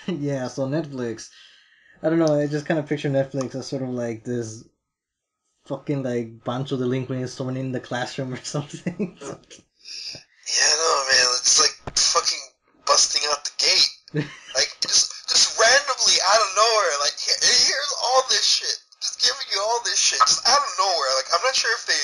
Yeah, so Netflix. I don't know, I just kind of picture Netflix as sort of like this fucking like banjo delinquent is thrown in the classroom or something. Yeah, no, man, it's like fucking busting out the gate. Like, just randomly out of nowhere, like, here's all this shit. Just giving you all this shit, just out of nowhere. Like, I'm not sure if they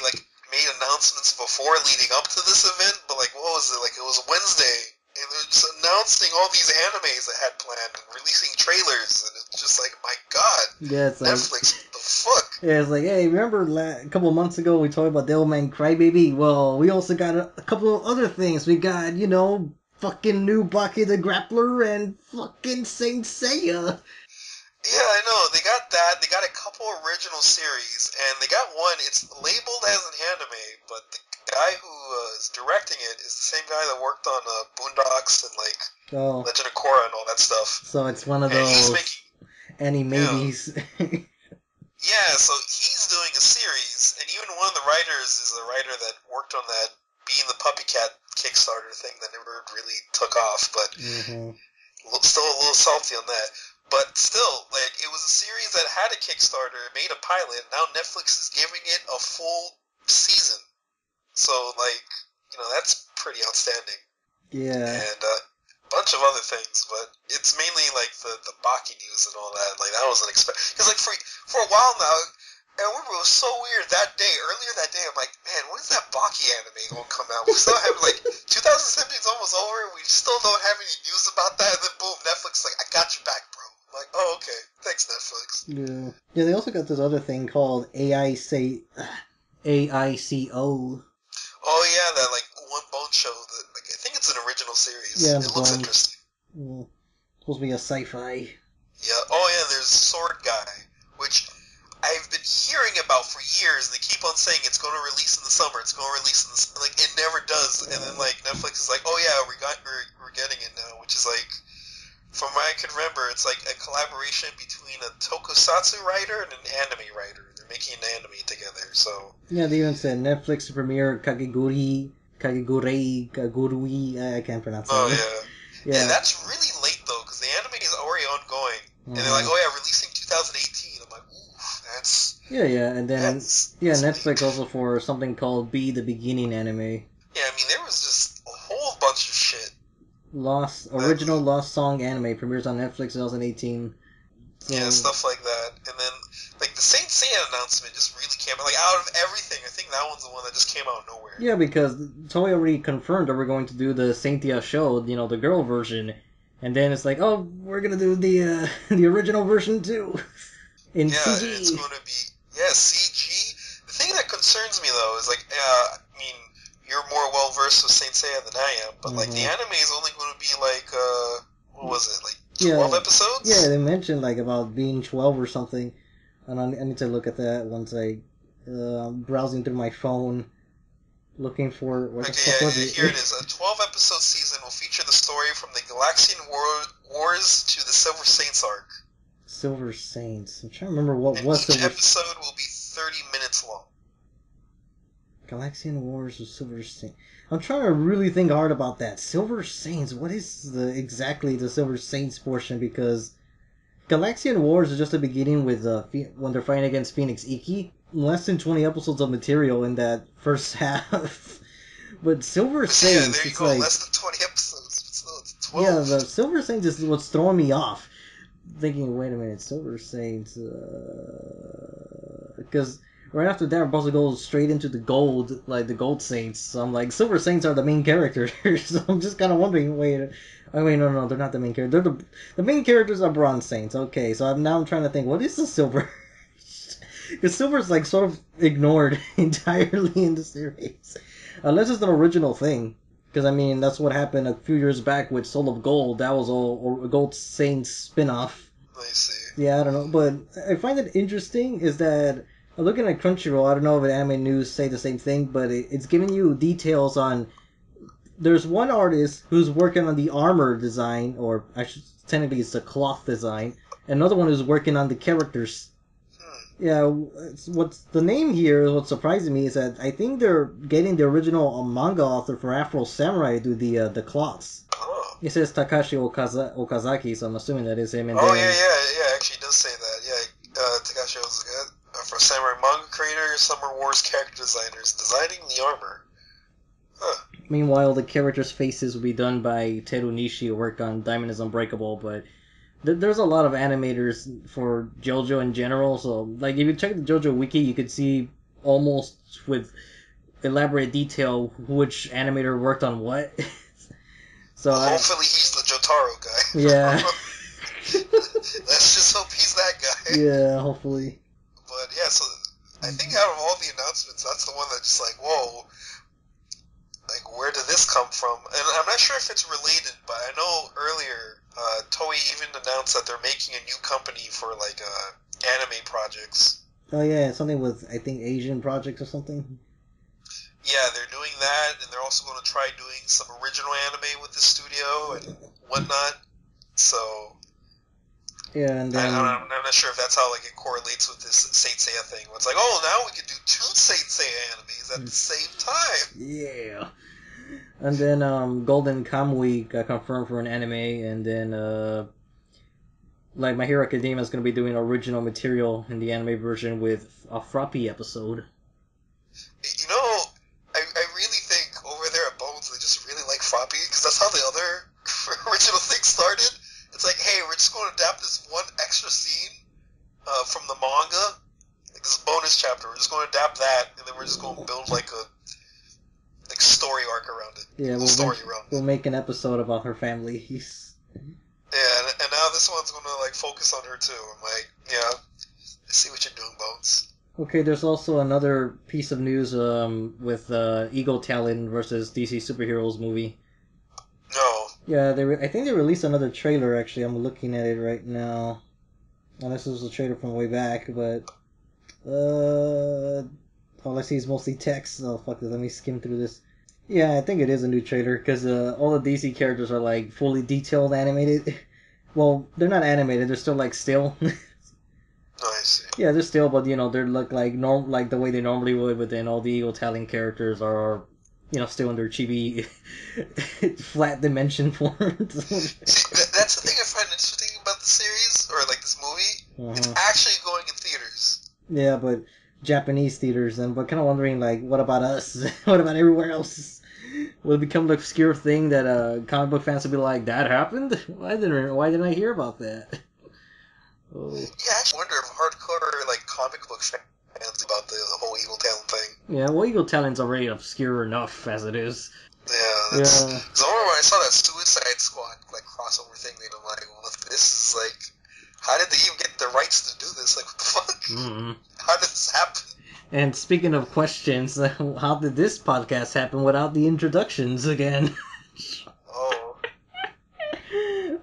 like, made announcements before leading up to this event, but, like, what was it? Like, it was Wednesday, and they're just announcing all these animes they had planned and releasing trailers, and it's just like, my god. Yeah, it's like... Netflix, what the fuck? Yeah, it's like, hey, remember a couple of months ago we talked about Devilman Crybaby? Well, we also got a couple of other things. We got, you know, fucking new Baki The Grappler and fucking Saint Seiya. Yeah, I know. They got that. They got a couple original series, and they got one. It's labeled as an anime, but the guy who is directing it is the same guy that worked on Boondocks and, like, Legend of Korra and all that stuff. So it's one of those anime-maybes. Yeah, so he's doing a series, and even one of the writers is a writer that worked on that Being the Puppy Cat Kickstarter thing that never really took off, but still a little salty on that. But still, like, it was a series that had a Kickstarter, made a pilot, now Netflix is giving it a full season. So, like, you know, that's pretty outstanding. Yeah. And a bunch of other things, but it's mainly, like, the Baki news and all that. Like, that was unexpected. Because, like, for a while now, I remember it was so weird that day, earlier that day, I'm like, man, when is that Baki anime going to come out? We still have, like, 2017 is almost over, and we still don't have any news about that, and then boom, Netflix, like, I got you back, bro. I'm like, oh, okay, thanks, Netflix. Yeah. Yeah, they also got this other thing called AICO. Oh, yeah, that, like, One Bone show, that, like, I think it's an original series. Yeah, it looks interesting. Yeah. Supposed to be a sci-fi. Yeah, oh, yeah, there's Sword Guy, which I've been hearing about for years. They keep on saying it's going to release in the summer. It's going to release in the summer. Like, it never does. And then, like, Netflix is like, oh, yeah, we're getting it now. Which is, like, from what I can remember, it's, like, a collaboration between a tokusatsu writer and an anime writer. They're making an anime together, so... Yeah, they even said Netflix to premiere Kagegurui, I can't pronounce it. Oh, yeah. Yeah, that's really late, though, because the anime is already ongoing. And they're like, oh, yeah, releasing 2018. I'm like, ooh, that's... Yeah, and then Netflix late. also for something called Be the Beginning anime. Yeah, I mean, there was just a whole bunch of shit. Original Lost Song anime premieres on Netflix 2018. So, yeah, stuff like that. And then, like, the Saint Seiya announcement just really came out. Like, out of everything, I think that one's the one that just came out of nowhere. Yeah, because Toei already confirmed that we're going to do the Saint Seiya show, you know, the girl version. And then it's like, oh, we're going to do the original version too. In CG. It's going to be, CG. The thing that concerns me, though, is, like, I mean, you're more well-versed with Saint Seiya than I am, but, like, the anime is only going to be, like, what was it, like, 12 episodes? Yeah, they mentioned, like, about being 12 or something, and I need to look at that once I, browsing through my phone, looking for, what the fuck was it? Here it is. A 12-episode season will feature the story from the Galaxian Wars to the Silver Saints arc. Silver Saints. I'm trying to remember what was Silver Saints. Each episode will be 30 minutes long. Galaxian Wars with Silver Saints. I'm trying to really think hard about that. Silver Saints. What is exactly the Silver Saints portion? Because Galaxian Wars is just the beginning with when they're fighting against Phoenix Iki. Less than 20 episodes of material in that first half. But Silver Saints. Yeah, there you go. Like, less than 20 episodes. But still, it's 12. Yeah, the Silver Saints is what's throwing me off. Thinking, wait a minute, Silver Saints. Because right after that, we're supposed to go straight into the gold, like the Gold Saints. So I'm like, Silver Saints are the main characters. So I'm just kind of wondering, no, they're not the main characters. The main characters are Bronze Saints. Okay, so I'm trying to think, what is the Silver? Because Silver's like sort of ignored entirely in the series, unless it's an original thing. Because I mean, that's what happened a few years back with Soul of Gold. That was all a Gold Saints spin-off. I see. Yeah, I don't know, but I find it interesting is that looking at Crunchyroll, I don't know if Anime News say the same thing, but it's giving you details on. There's one artist who's working on the armor design, or actually technically it's the cloth design. Another one who's working on the characters. Yeah, what's the name here? What's surprising me is that I think they're getting the original manga author for Afro Samurai to do the cloths. Oh. It says Takashi Okazaki, so I'm assuming that is him. And Oh, then, yeah, actually it does say that. Yeah, Takashi Ozaga, for Samurai manga creator, Summer Wars character designers, designing the armor. Huh. Meanwhile, the characters' faces will be done by Teru Nishi, who worked on Diamond is Unbreakable, but there's a lot of animators for JoJo in general, so, like, if you check the JoJo wiki, you could see almost with elaborate detail which animator worked on what. So hopefully he's the Jotaro guy. Yeah. Let's just hope he's that guy. Yeah, hopefully. But yeah, so I think out of all the announcements, that's the one that's just like, whoa, like where did this come from? And I'm not sure if it's related, but I know earlier Toei even announced that they're making a new company for like anime projects. Oh yeah, something with I think Asian projects or something. Yeah, they're doing that, and they're also going to try doing some original anime with the studio and whatnot. So yeah, and then I'm not sure if that's how like it correlates with this Saint Seiya thing. Where it's like, oh, now we can do 2 Saint Seiya animes at the same time. Yeah. And then Golden Kamuy got confirmed for an anime, and then like My Hero Academia is going to be doing original material in the anime version with a Froppy episode. You know, I really think over there at Bones they just really like Froppy, because that's how the other original thing started. It's like, hey, we're just going to adapt this one extra scene from the manga, like this bonus chapter. We're just going to adapt that, and then we're just going to build like a story arc around it. Yeah, we'll make an episode about her family. Yeah, and now this one's going to like focus on her too. I'm like, yeah, I see what you're doing, Bones. Okay, there's also another piece of news with Eagle Talon versus DC Superheroes movie. No. Yeah, I think they released another trailer, actually. I'm looking at it right now. Unless it was a trailer from way back, but all I see is mostly text. Oh, fuck this. Let me skim through this. Yeah, I think it is a new trailer, because all the DC characters are, like, fully detailed animated. Well, they're not animated. They're still, like, still. Oh, I see. Yeah, they're still, but, you know, they look like like the way they normally would, but then all the Eagle Talon characters are, you know, still in their chibi flat dimension form. That's the thing I find interesting about the series, or, like, this movie. It's actually going in theaters. Yeah, but Japanese theaters, and but kind of wondering, like, what about us? What about everywhere else? Will it become the obscure thing that comic book fans will be like, that happened? Why didn't I hear about that? Oh. Yeah, I actually wonder if hardcore like comic book fans about the whole Eagle Talon thing. Yeah, well, Eagle Talon's already obscure enough as it is. Yeah, that's. Yeah. So I remember when I saw that Suicide Squad like crossover thing, and I'm like, well, if this is like, how did they even get the rights to do this? Like, what the fuck? Mm-hmm. How did this happen? And speaking of questions, how did this podcast happen without the introductions again? Oh.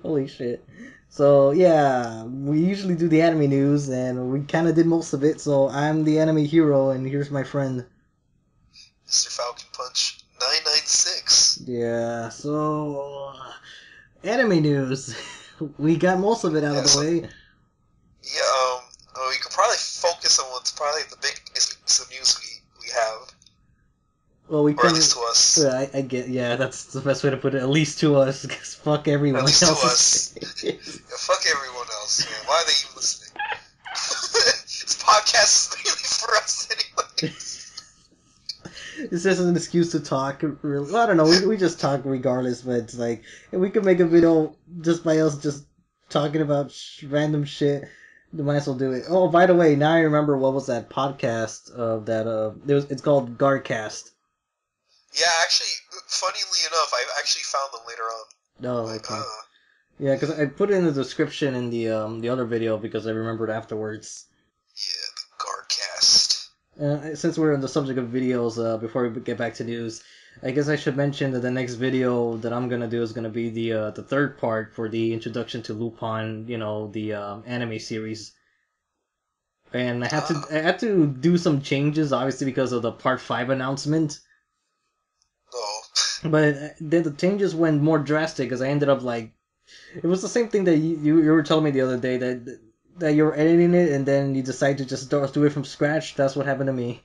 Holy shit. So, yeah, we usually do the anime news, and we kind of did most of it, so I'm the anime hero, and here's my friend. Mr. Falcon Punch 996. Yeah, so, anime news. We got most of it out of the way. Yeah, we could probably focus on what's probably the biggest piece of news we have. Well, we or at least to us. I get, yeah, that's the best way to put it. At least to us, because fuck everyone else. At least to us. Yeah, fuck everyone else, man. Why are they even listening? This podcast is mainly for us anyway. It's just an excuse to talk. Well, I don't know. We just talk regardless, but it's like, if we could make a video just by us just talking about random shit, we might as well do it. Oh, by the way, now I remember what was that podcast of that, it's called Garcast. Yeah, actually, funnily enough, I actually found them later on. Oh, okay. Yeah, because I put it in the description in the other video because I remembered afterwards. Yeah, the Garcast. Since we're on the subject of videos, before we get back to news, I guess I should mention that the next video that I'm gonna do is gonna be the third part for the introduction to Lupin, you know, the anime series. And I had to do some changes, obviously because of the Part 5 announcement. Oh. But then the changes went more drastic because I ended up like, it was the same thing that you were telling me the other day that you were editing it and then you decide to just do it from scratch. That's what happened to me.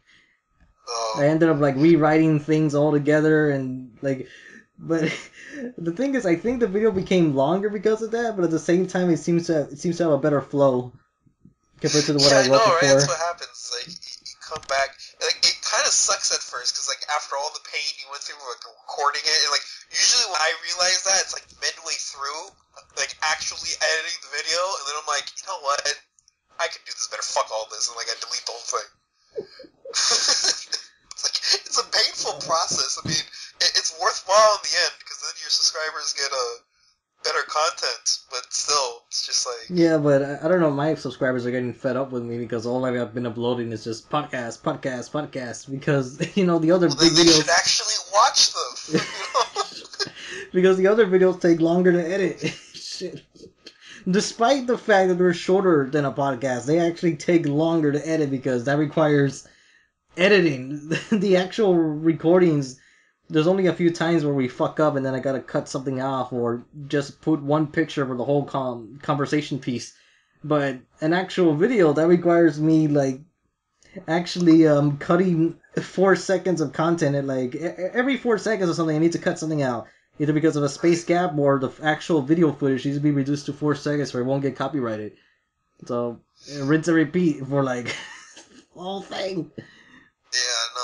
Oh. I ended up like rewriting things all together and like But the thing is, I think the video became longer because of that. But at the same time, it seems to have a better flow compared to what I I wrote know, right? before. That's what happens. Like, you come back, like, it kind of sucks at first, because, like, after all the pain you went through, like, recording it, and, like, usually when I realize that, it's, like, midway through, like, actually editing the video, and then I'm like, you know what? I can do this better. Fuck all this, and, like, I delete the whole thing. It's a painful process. I mean, it's worthwhile in the end, because then your subscribers get better content, but still, it's just like... Yeah, but I don't know, my subscribers are getting fed up with me because all I've been uploading is just podcast, because, the other big they videos... should actually watch them, because the other videos take longer to edit. Shit. Despite the fact that they're shorter than a podcast, they actually take longer to edit because that requires editing. The actual recordings... There's only a few times where we fuck up and then I gotta cut something off or just put one picture for the whole conversation piece. But an actual video, that requires me, like, actually cutting 4 seconds of content. And, like, every 4 seconds or something, I need to cut something out. Either because of a space gap or the actual video footage needs to be reduced to 4 seconds or it won't get copyrighted. So, rinse and repeat for, like, the whole thing. Yeah, no.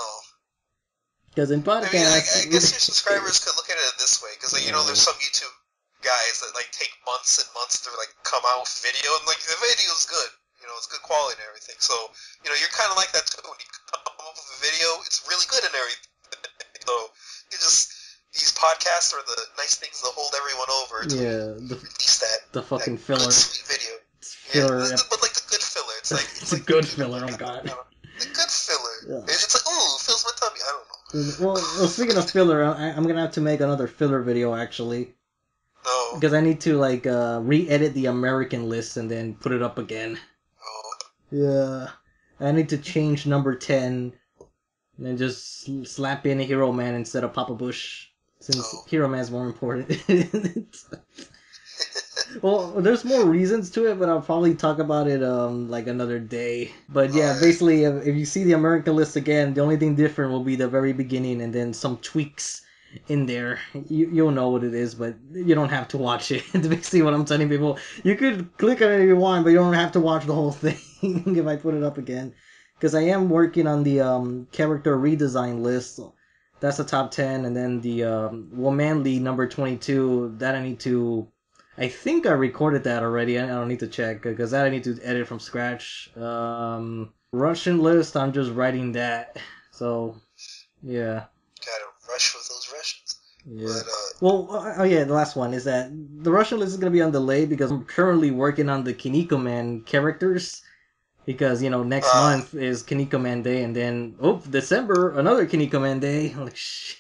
Because in podcasts... I guess your subscribers could look at it this way, because, like, there's some YouTube guys that, like, take months and months to, like, come out with video, and, like, the video's good. It's good quality and everything. So, you're kind of like that, too. When you come up with a video, it's really good and everything. So, these podcasts are the nice things to hold everyone over to release the fucking that filler. good, sweet video. Filler. Yeah, but, like, the good filler. It's like... It's a good filler, oh god. The good filler. Yeah. It's like, ooh, fills my tummy. I don't know. Well, speaking of filler, I'm gonna have to make another filler video, actually. No. Because I need to, like, re-edit the American list and then put it up again. Oh. Yeah. I need to change number 10 and then just slap in a Hero Man instead of Papa Bush, since Hero Man's more important. Well, there's more reasons to it, but I'll probably talk about it like another day. But yeah, basically, if you see the American list again, the only thing different will be the very beginning and then some tweaks in there. You'll know what it is, but you don't have to watch it. Basically what I'm telling people. You could click on it if you want, but you don't have to watch the whole thing if I put it up again. Because I am working on the character redesign list. That's the top 10, and then the Womanly number 22, that I need to... I think I recorded that already. I don't need to check because that I need to edit from scratch. Russian list, I'm just writing that. So, yeah. Gotta rush with those Russians. Yeah. But, the last one is that the Russian list is going to be on delay because I'm currently working on the Kiniko Man characters. Because, next month is Kiniko Man Day, and then, December, another Kiniko Man Day. Like, shit.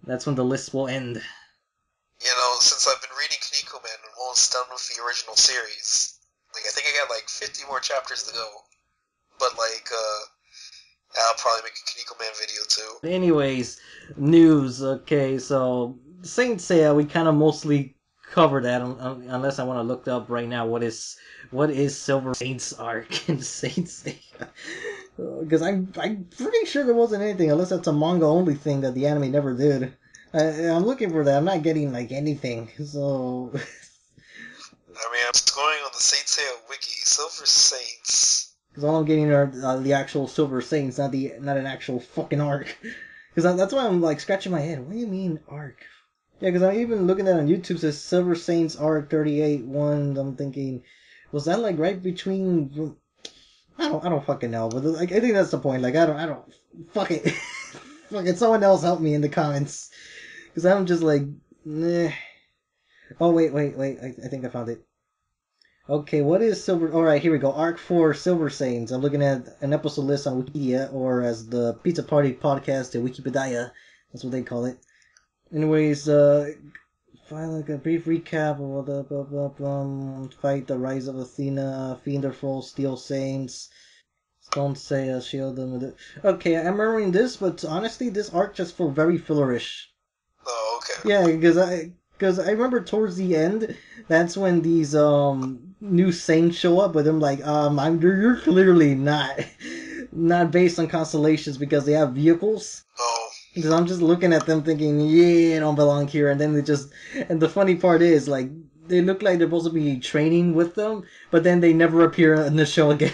That's when the list will end. Since I've been reading Kiniko Man, I'm almost done with the original series. Like, I think I got, 50 more chapters to go. But, I'll probably make a Kiniko Man video, too. Anyways, news. Okay, so, Saint Seiya, we kind of mostly covered that, unless I want to look up right now what is Silver Saint's arc in Saint Seiya. Because I'm pretty sure there wasn't anything, unless that's a manga-only thing that the anime never did. I'm looking for that. I'm not getting, anything, so... I'm going on the Saint Seiya wiki. Silver Saints. Because all I'm getting are the actual Silver Saints, not an actual fucking arc. Because that's why I'm, scratching my head. What do you mean, arc? Yeah, because I'm even looking at it on YouTube, it says Silver Saints arc 38-1. I'm thinking, was that, right between... I don't fucking know, but, I think that's the point. I don't... Fuck it. Fuck it, someone else help me in the comments. Because I'm just nah. Oh, wait. I think I found it. Okay, what is Silver... Alright, here we go. Arc 4, Silver Saints. I'm looking at an episode list on Wikipedia, or as the Pizza Party podcast, the Wikipedia. That's what they call it. Anyways, a brief recap of the fight, the rise of Athena, Fienderful, Steel Saints... Don't say shield them with it. Okay, I'm remembering this, but honestly, this arc just felt very fillerish. Oh, okay. Yeah, because I remember towards the end, that's when these new saints show up, but I'm like, you're clearly not based on constellations because they have vehicles. Oh. Because I'm just looking at them thinking, yeah, I don't belong here. And then and the funny part is, like, they look like they're supposed to be training with them, but then they never appear in the show again.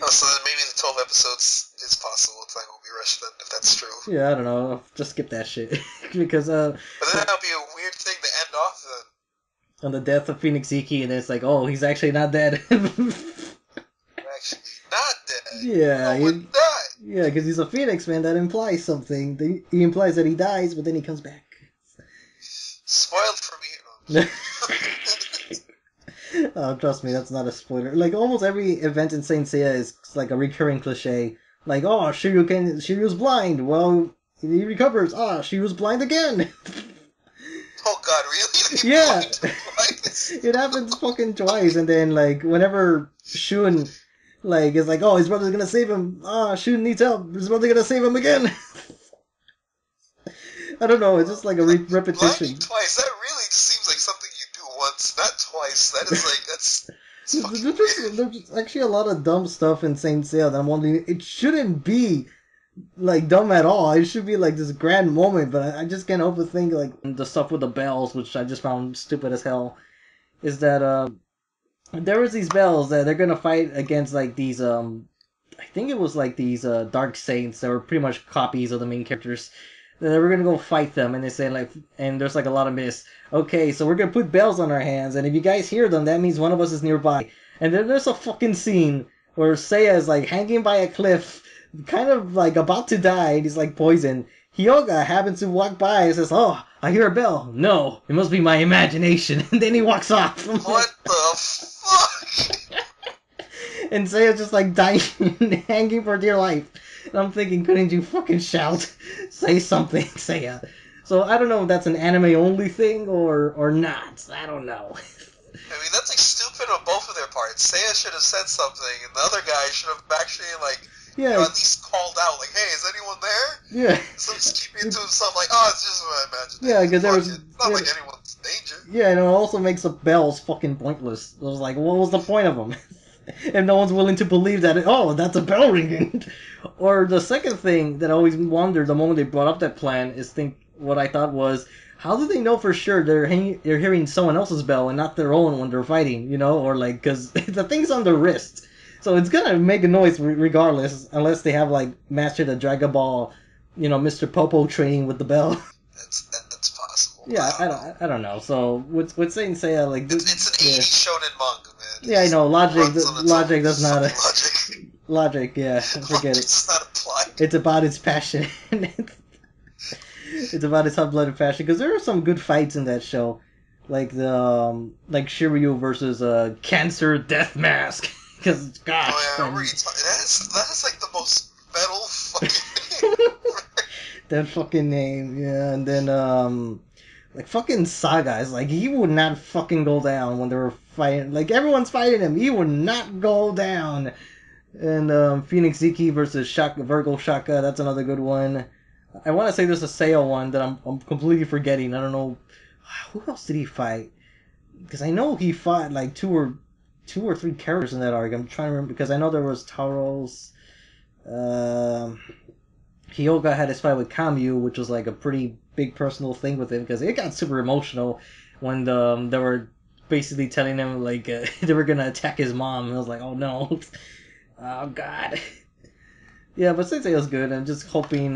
Oh, so then maybe the 12 episodes is possible. Time will be rushed then, if that's true. Yeah, I don't know. Just skip that shit. Because, But then that'll be a weird thing to end off then. on the death of Phoenix Iki, and it's like, oh, he's actually not dead. Actually, not dead. Yeah, No one died. yeah, because he's a Phoenix, man. That implies something. He implies that he dies, but then he comes back. Spoiled for me. Oh, trust me, that's not a spoiler. Like, almost every event in Saint Seiya is like a recurring cliche. Like, oh, Shiryu's blind. Well, he recovers. Ah, Shiryu's blind again. Oh god, really? They Yeah. blind twice? It happens fucking twice, and then, like, whenever Shun, like, is like, oh, his brother's gonna save him. Ah, Shun needs help. His brother's gonna save him again. I don't know, it's just like a repetition. Blinding twice, that really seems like something you do once, not twice. That is like, that's fucking weird. There's actually a lot of dumb stuff in Saint Seiya that I'm wondering, it shouldn't be, like, dumb at all. It should be, like, this grand moment, but I just can't help but think, like, the stuff with the bells, which I just found stupid as hell, is that, there was these bells that they're gonna fight against, like, these, I think it was, like, these, Dark Saints that were pretty much copies of the main characters. They were gonna go fight them, and they say, like, and there's, like, a lot of myths. Okay, so we're gonna put bells on our hands, and if you guys hear them, that means one of us is nearby. And then there's a fucking scene where Seiya is, like, hanging by a cliff, kind of, like, about to die, and he's, like, poisoned. Hyoga happens to walk by and says, oh, I hear a bell. No, it must be my imagination. And then he walks off. What the fuck? And Seiya's just, like, dying, hanging for dear life. And I'm thinking, couldn't you fucking shout? Say something, Seiya. So I don't know if that's an anime-only thing or not. I don't know. I mean, that's like stupid on both of their parts. Seiya should have said something, and the other guy should have actually, like, Yeah. you know, at least called out, like, hey, is anyone there? Yeah. So just keeping it to himself, like, oh, it's just my imagination. Yeah, because there Fuck was... it. It's not yeah. like anyone's in danger. Yeah, and it also makes the bells fucking pointless. I was like, what was the point of them? If no one's willing to believe that, that's a bell ringing. Or the second thing that I always wondered the moment they brought up that plan is what I thought was, how do they know for sure they're hearing someone else's bell and not their own when they're fighting, you know? Or like, because the thing's on their wrist. So it's gonna make a noise regardless, unless they have, like, mastered the Dragon Ball, you know, Mr. Popo training with the bell. That's possible. Yeah, I don't know. So with Saint Seiya, like, It's an 80s shonen manga, man. Yeah, I know. Logic does not. Logic. Logic, yeah, forget it. Does not apply. It's about its passion. It's about its hot-blooded passion. Because there are some good fights in that show, like the like Shiryu versus Cancer Death Mask. Because gosh, Oh yeah, that's like the most metal fucking name. that fucking name, yeah. And then like fucking Saga is like, he would not fucking go down when they were fighting. Like, everyone's fighting him, he would not go down. And Phoenix Iki versus Virgo Shaka, that's another good one. I want to say there's a Seiya one that I'm completely forgetting. I don't know who else did he fight, because I know he fought like two or three characters in that arc. I'm trying to remember, because I know there was Taro's. Hyoga had his fight with Kamyu, which was like a pretty big personal thing with him, because it got super emotional when they were basically telling him, like, they were gonna attack his mom. And I was like, oh no, oh god. Yeah, but Sensei was good. I'm just hoping,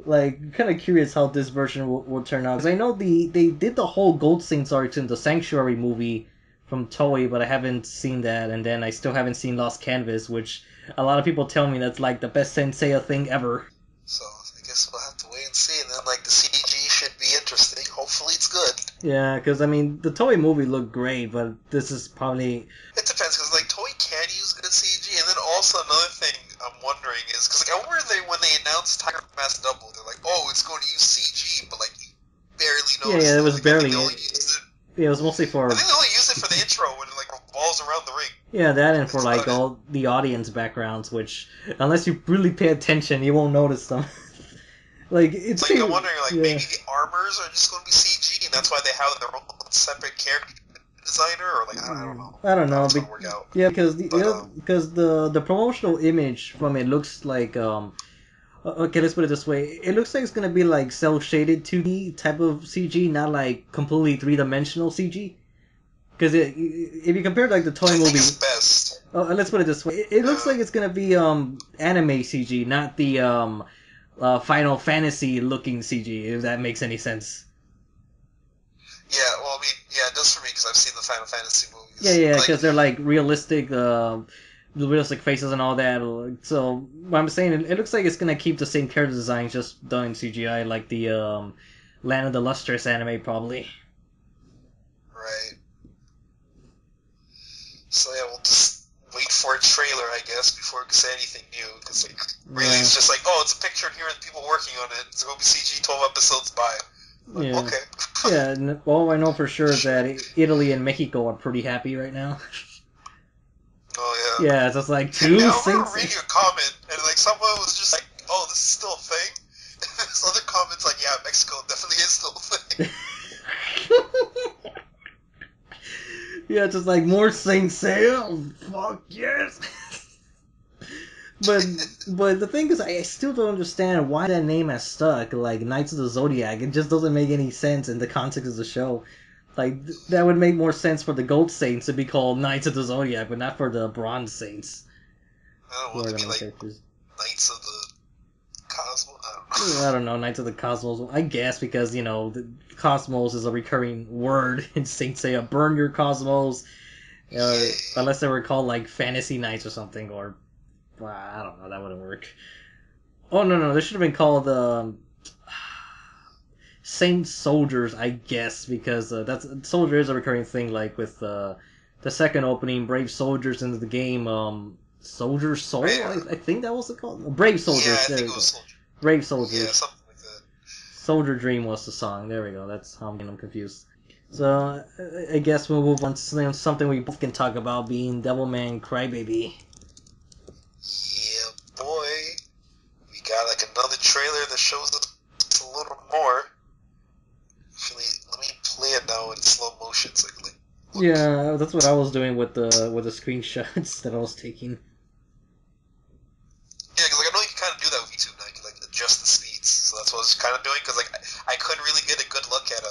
like, kind of curious how this version will turn out, because I know they did the whole Gold Saints arcs in the Sanctuary movie from Toei, but I haven't seen that, and then I still haven't seen Lost Canvas, which a lot of people tell me that's like the best Senseiya thing ever. So I guess we'll have to wait and see, and then like the CG should be interesting. Hopefully it's good. Yeah, because I mean the Toei movie looked great, but this is probably... It depends, because like Toei can use good CG, and then also another thing I'm wondering is, because like I remember when they announced Tiger Mask Double, they're like, oh, it's going to use CG, but like you barely noticed. Yeah, it was like, barely. They only used it. Yeah, it was mostly for... I think they only used it for the intro when it like revolves around the ring. Yeah, that and for like all the audience backgrounds, which unless you really pay attention, you won't notice them. Like, it's... Like, I'm wondering, like, maybe the armors are just going to be CG, and that's why they have their own separate character designer, or like, I don't know. I don't know. It's gonna work out. Yeah, because the promotional image from it looks like Okay, let's put it this way. It looks like it's gonna be like cel-shaded 2D type of CG, not like completely three-dimensional CG. Because if you compare like the toy I movie, think it's best. let's put it this way. It looks like it's gonna be anime CG, not the Final Fantasy looking CG. If that makes any sense. Yeah, well, I mean, yeah, it does for me because I've seen the Final Fantasy movies. Yeah, Like, because they're like realistic faces and all that. So what I'm saying, it looks like it's gonna keep the same character designs, just done in CGI, like the Land of the Lustrous anime, probably. right. So yeah, we'll just wait for a trailer, I guess, before we can say anything new. Because like, really, Yeah. it's just like, oh, it's a picture, and here are the people working on it. It's going to be CG 12 episodes by. Like, Yeah. okay. Yeah, all I know for sure is that Italy and Mexico are pretty happy right now. Oh yeah. Yeah, it's just like And two I things. remember reading a comment, and like someone was just like, "Oh, this is still a thing." This other comment's like, "Yeah, Mexico definitely is still a thing." Yeah, just like more Saint Seiya. Fuck yes. But the thing is, I still don't understand why that name has stuck. Like Knights of the Zodiac, it just doesn't make any sense in the context of the show. Like that would make more sense for the Gold Saints to be called Knights of the Zodiac, but not for the Bronze Saints. I don't Who want are to the be main like characters? Knights of the Cosmos. I don't know. I don't know, Knights of the Cosmos. I guess because the Cosmos is a recurring word in Saint Seiya. Burn your Cosmos, Yay. unless they were called like Fantasy Knights or something, or well, I don't know, that wouldn't work. Oh no, they should have been called Saint Soldiers, I guess, because that's Soldier is a recurring thing. Like with the second opening, Brave Soldiers into the game, Soldier Soul, I think that was it called. Brave Yeah, Soldiers. I There think we it go. was Soldier. Brave Yeah, Soldiers. something like that. Soldier Dream was the song. There we go. That's how I'm confused. So I guess we'll move on to something we both can talk about, being Devilman Crybaby. Yeah, boy. We got like another trailer that shows us a little more. Actually, let me play it now in slow motion so I can like look. Yeah, that's what I was doing with the screenshots that I was taking. Yeah, because like I know you can kind of do that with YouTube now. You can like adjust the speeds, so that's what I was kind of doing. Because like I couldn't really get a good look at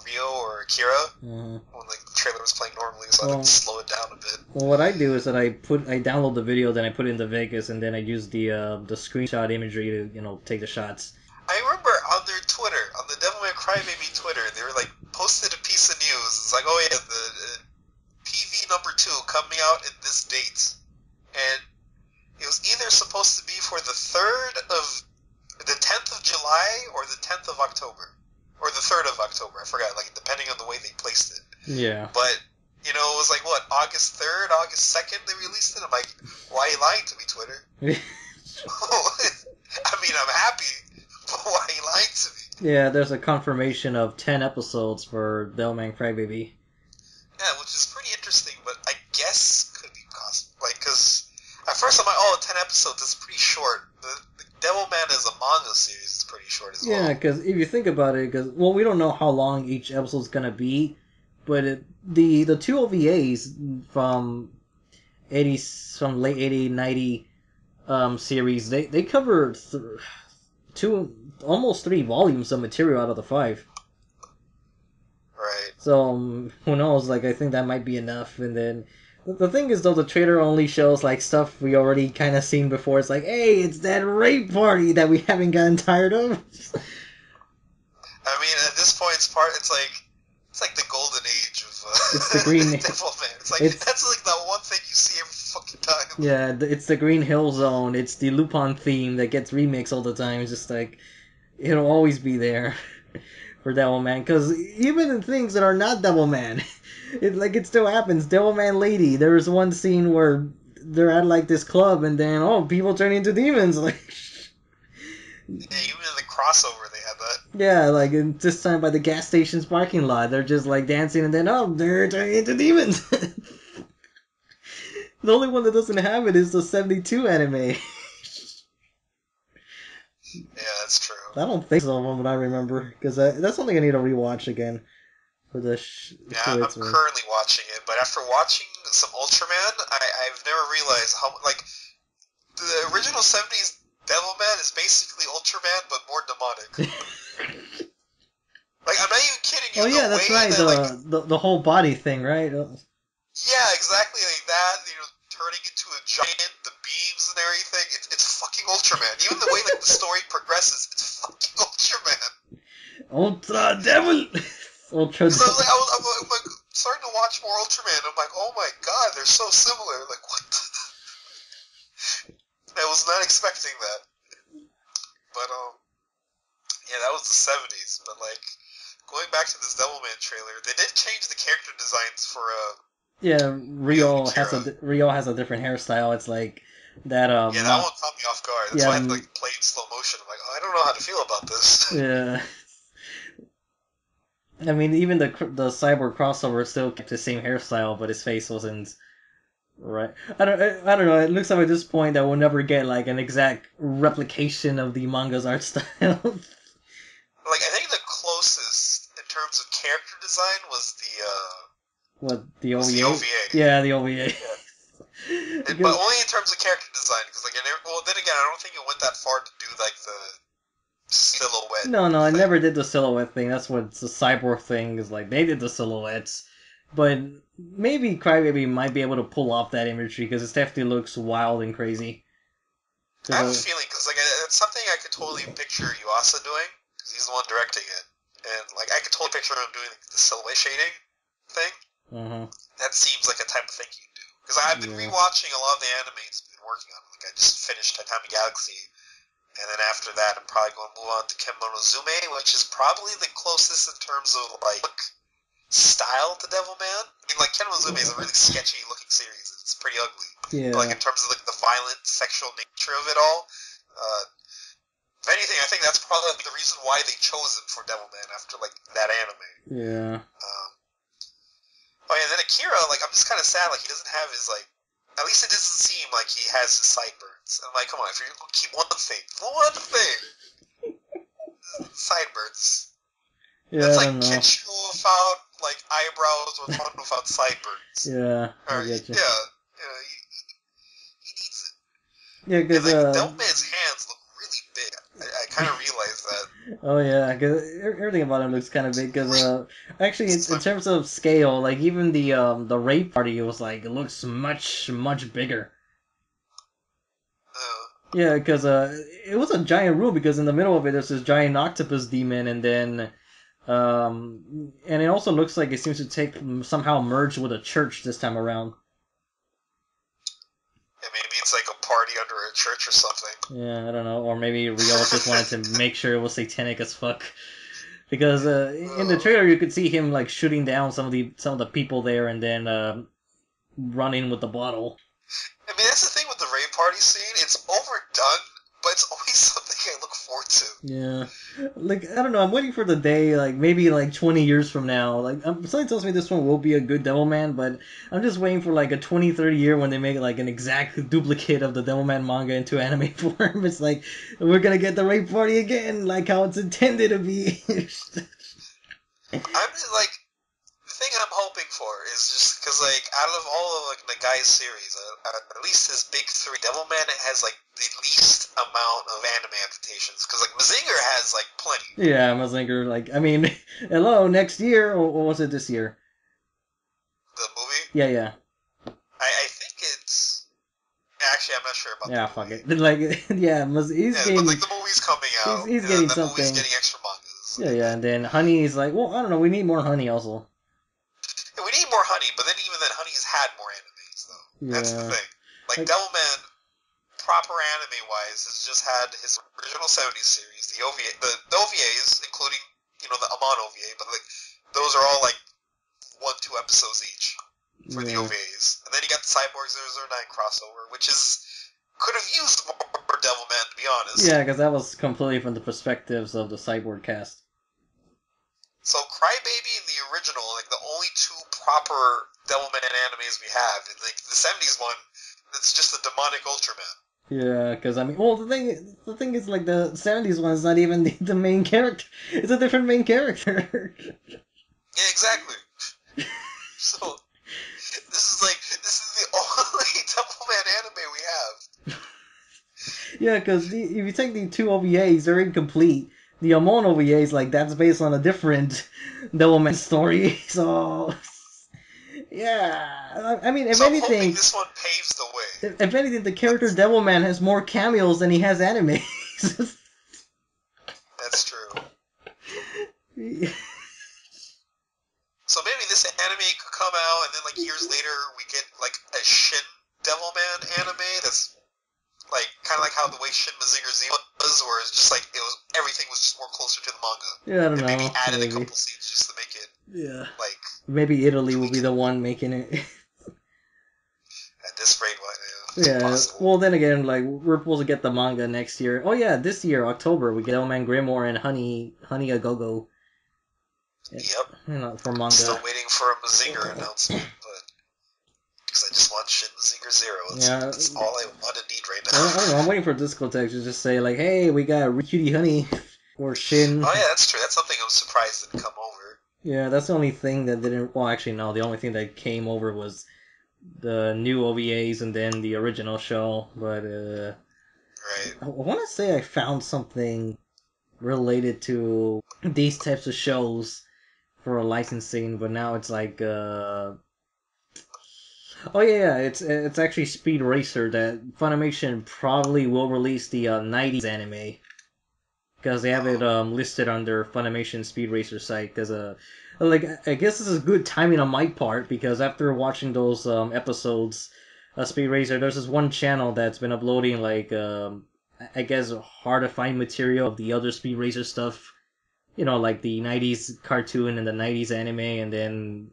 Rio or Akira when like the trailer was playing normally, so I had to slow it down a bit. Well, what I do is that I download the video, then I put it into Vegas, and then I use the screenshot imagery to take the shots. I remember on their Twitter, on the Devilman Crybaby Twitter, they were like posted a piece of news. It's like, oh yeah, the PV number 2 coming out in this date, and it was either supposed to be for the 10th of July or the 10th of October, or the 3rd of October. I forgot, like depending on the way they placed it. Yeah. But it was like what, August 3rd, August 2nd they released it. I'm like, why are you lying to me, Twitter? I mean, I'm happy, but why are you lying to me? Yeah, there's a confirmation of 10 episodes for Devilman Crybaby. Yeah, which is pretty interesting, but I guess could be possible. Like, because at first I'm like, oh, 10 episodes is pretty short. The Devilman is a manga series, it's pretty short as well. Yeah, because if you think about it, we don't know how long each episode's gonna be, but the two OVAs from late 80, 90 series, they cover almost 3 volumes of material out of the 5. Right. So who knows? Like I think that might be enough. And then the thing is, though, the trailer only shows like stuff we already kind of seen before. It's like, hey, it's that rape party that we haven't gotten tired of. I mean, at this point, it's like the golden age of It's the green. Devilman. It's like that's like the one thing you see every fucking time. Yeah, it's the Green Hill Zone. It's the Lupin theme that gets remixed all the time. It's just like it'll always be there for Devilman. Because even in things that are not Devilman, it still happens. Devilman Lady. There was one scene where they're at like this club, and then people turn into demons. Like Yeah, even in the crossover, they had that. yeah, like this time by the gas station's parking lot, they're just like dancing, and then they're turning into demons. The only one that doesn't have it is the 72 anime. Yeah, that's true. I don't think so, from what I remember, because that's something I need to rewatch again. For the Yeah, I'm currently watching it, but after watching some Ultraman, I've never realized how like the original 70s Devilman is basically Ultraman, but more demonic. Like, I'm not even kidding you. Oh yeah, the that's way right. That, The whole body thing, right? yeah, exactly like that. Turning into a giant, the beams and everything. It's fucking Ultraman. Even the way the story progresses, it's fucking Ultraman. Ultra Devil. Ultra Because Devil. I'm like starting to watch more Ultraman. I'm like, oh my god, they're so similar. Like, what? I was not expecting that. But yeah, that was the 70s. But like, going back to this Devilman trailer, they did change the character designs for Yeah, Rio has a different hairstyle. It's like that. Yeah, that one caught me off guard. That's why I had to like play in slow motion. I'm like, oh, I don't know how to feel about this. Yeah. I mean, even the cyborg crossover still kept the same hairstyle, but his face wasn't right. I don't know. It looks like at this point that we'll never get like an exact replication of the manga's art style. Like, I think the closest in terms of character design was the OVA? The OVA. Yeah, the OVA. Yeah. But only in terms of character design, because like, then again, I don't think it went that far to do like the silhouette. No, I never did the silhouette thing. That's what the cyborg thing is like. They did the silhouettes, but maybe Crybaby might be able to pull off that imagery because it definitely looks wild and crazy. I have a feeling because like it's something I could totally picture Yuasa doing because he's the one directing it, and like I could totally picture him doing like, the silhouette shading thing. Mm-hmm. That seems like a type of thing you do because I've been rewatching a lot of the anime he's been working on. Like I just finished Tatami Galaxy. And then after that, I'm probably going to move on to Kemonozume, which is probably the closest in terms of, like, style to Devilman. I mean, like, Kemonozume is a really sketchy looking series. It's pretty ugly. Yeah. But, like, in terms of, like, the violent sexual nature of it all, if anything, I think that's probably like, the reason why they chose him for Devilman after, like, that anime. Yeah. Oh, yeah, and then Akira, like, I'm just kind of sad, like, he doesn't have his, like, at least it doesn't seem like he has his sideburns. I'm like, come on, if you're going to keep one thing. Sideburns. Yeah, that's I like don't know. Ketchu without, like, eyebrows or Tron without sideburns. Yeah, I get you. Yeah, he needs it. Yeah, because, Devilman's hands look really big. I kind of realized that. Oh yeah, because everything about him looks kind of big. Because actually, in terms of scale, like even the rape party was like it looks much bigger. Yeah, because it was a giant room. Because in the middle of it, there's this giant octopus demon, and then and it also looks like it seems to somehow merge with a church this time around. Yeah, maybe it's like a party under a church or something. Yeah, I don't know. Or maybe Rio just wanted to make sure it was satanic as fuck. Because in the trailer you could see him like shooting down some of the people there and then running with the bottle. I mean, that's the thing with the rape party scene. It's overdone, but it's always something I look forward to. Yeah. Like, I don't know, I'm waiting for the day, like, maybe, like, 20 years from now. Like, something tells me this one will be a good Devilman, but I'm just waiting for, like, a 20, 30 year when they make, like, an exact duplicate of the Devilman manga into anime form. It's like, we're gonna get the rape party again, like how it's intended to be. I'm like, the thing I'm hoping for is just because, like, out of all of like the guy's series, at least his big three, Devilman has like the least amount of anime adaptations. Because like Mazinger has like plenty. Yeah, Mazinger, like, I mean, hello, next year, or was it this year? The movie? Yeah. I think it's. Actually, I'm not sure about yeah, the fuck movie. it. Like, yeah, he's getting. But like the movie's coming out. He's getting the something. movie's getting extra mangas. Yeah, and then Honey is like, well, I don't know, we need more Honey also. Yeah, we need more Honey, but then even then, Honey's had more animes though. Yeah. That's the thing. Like Devilman, proper anime-wise, has just had his original 70s series, the OVAs, including, the Amon OVA, but like those are all like 1-2 episodes each for the OVAs. And then you got the Cyborg 009 crossover, which could have used more Devilman, to be honest. Yeah, because that was completely from the perspectives of the Cyborg cast. So Crybaby and the original, like the only two proper Devilman animes we have, and like the 70s one, that's just the demonic Ultraman. Yeah, because I mean, well, the thing is, like the 70s one is not even the main character; it's a different main character. Yeah, exactly. So this is the only Devilman anime we have. Yeah, because if you take the two OVAs, they're incomplete. The Amon OVA is like that's based on a different Devilman story. So yeah, I mean, if So I'm anything, hoping this one paves the way. if anything, the character Devilman has more cameos than he has animes. That's true. So maybe this anime could come out, and then like years later we get like a Shin Devilman anime that's like kind of like how the way Shin Mazinger Z was, where it's just like everything was just more closer to the manga. Yeah, I don't know. Maybe added a couple scenes just to make it. Yeah. Like maybe Italy will be the one making it. At this rate, yeah. Possible. Well, then again, like we're supposed to get the manga next year. Oh yeah, this year October we get Devilman Grimoire and Honey a Go Go. Yep. For manga. Still waiting for a Mazinger announcement, but because I just want Shin Mazinger Zero. That's all I want to need right now. I don't know. I'm waiting for Discotex to just say like, "Hey, we got Cutie Honey or Shin." Oh yeah, that's true. That's something I'm surprised didn't come over. Yeah, that's the only thing that didn't. Well, actually, no. The only thing that came over was the new OVAs and then the original show. But right. I want to say I found something related to these types of shows for a licensing, but now it's like oh yeah, it's actually Speed Racer that Funimation probably will release the 90s anime because they have it listed on their Funimation Speed Racer site. Because like I guess this is good timing on my part because after watching those episodes of Speed Racer, there's this one channel that's been uploading like I guess hard to find material of the other Speed Racer stuff. You know, like the 90s cartoon and the 90s anime, and then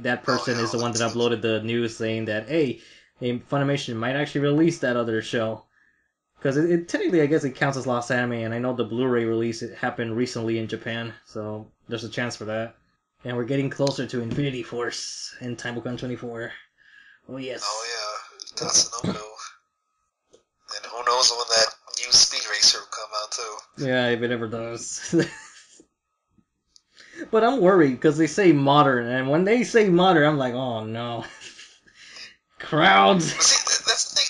that person is the one that uploaded the news saying that, hey, Funimation might actually release that other show. Because it technically, I guess it counts as lost anime, and I know the Blu-ray release it happened recently in Japan, so there's a chance for that. And we're getting closer to Infinity Force and Timecon 24. Oh, yes. Oh, yeah. Tatsunoko. And who knows when that new Speed Racer will come out, too. Yeah, if it ever does. But I'm worried because they say modern, and when they say modern, I'm like, oh no, crowds. But see, that's the thing.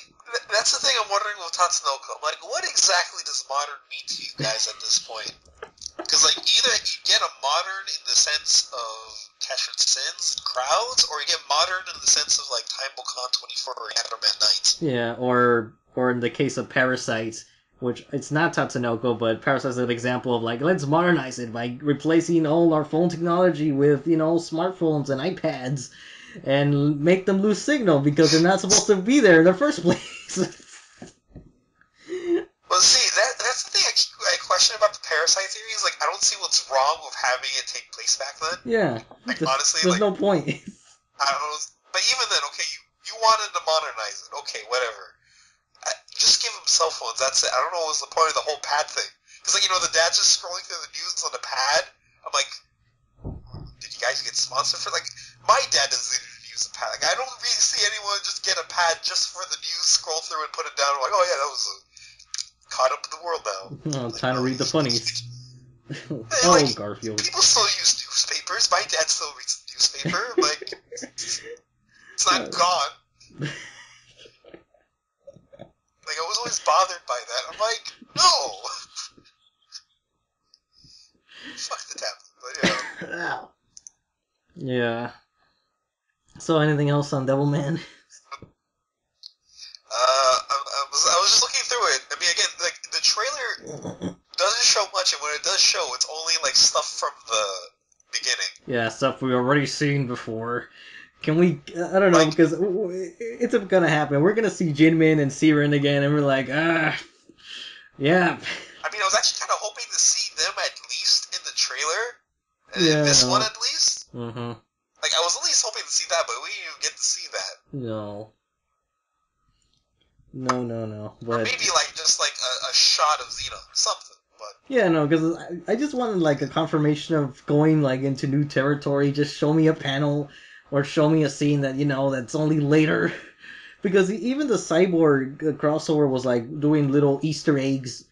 That's the thing I'm wondering with Tatsunoko. I'm like, what exactly does modern mean to you guys at this point? Because like either you get a modern in the sense of Cashin Sins and crowds, or you get modern in the sense of like Timecon 24 or Anime Nights. Yeah, or in the case of Parasite. Which, it's not Tatsunoko, but Parasite is an example of, like, let's modernize it by replacing all our phone technology with, smartphones and iPads, and make them lose signal because they're not supposed to be there in the first place. Well, see, that's the thing I question about the Parasite theory is, like, I don't see what's wrong with having it take place back then. Yeah. Like, honestly, there's like... no point. I don't know, but even then, okay, you wanted to modernize it, okay, whatever. Just give them cell phones, that's it. I don't know what was the point of the whole pad thing. Because, like, the dad's just scrolling through the news on the pad. I'm like, did you guys get sponsored for, like, my dad doesn't even use a pad. Like, I don't really see anyone just get a pad just for the news, scroll through and put it down. I'm like, oh yeah, that was caught up in the world now. Oh, like, time to read the funnies. Like, Garfield. People still use newspapers. My dad still reads the newspaper. Like, it's not gone. Like, I was always bothered by that. I'm like, no! Fuck the tablet, but yeah. Yeah. So, anything else on Devilman? I was just looking through it. I mean, again, like, the trailer doesn't show much, and when it does show, it's only, like, stuff from the beginning. Yeah, stuff we've already seen before. Can we... I don't know, like, because it's gonna happen. We're gonna see Jinmin and Siren again, and we're like, yeah. I mean, I was actually kind of hoping to see them at least in the trailer. In this one, at least. Mm-hmm. Like, I was at least hoping to see that, but we didn't even get to see that. No. But... Or maybe, like, just, like, a shot of Xena. Something, but... Yeah, no, because I just wanted, like, a confirmation of going, like, into new territory. Just show me a panel... Or show me a scene that, that's only later. Because even the Cyborg crossover was, like, doing little Easter eggs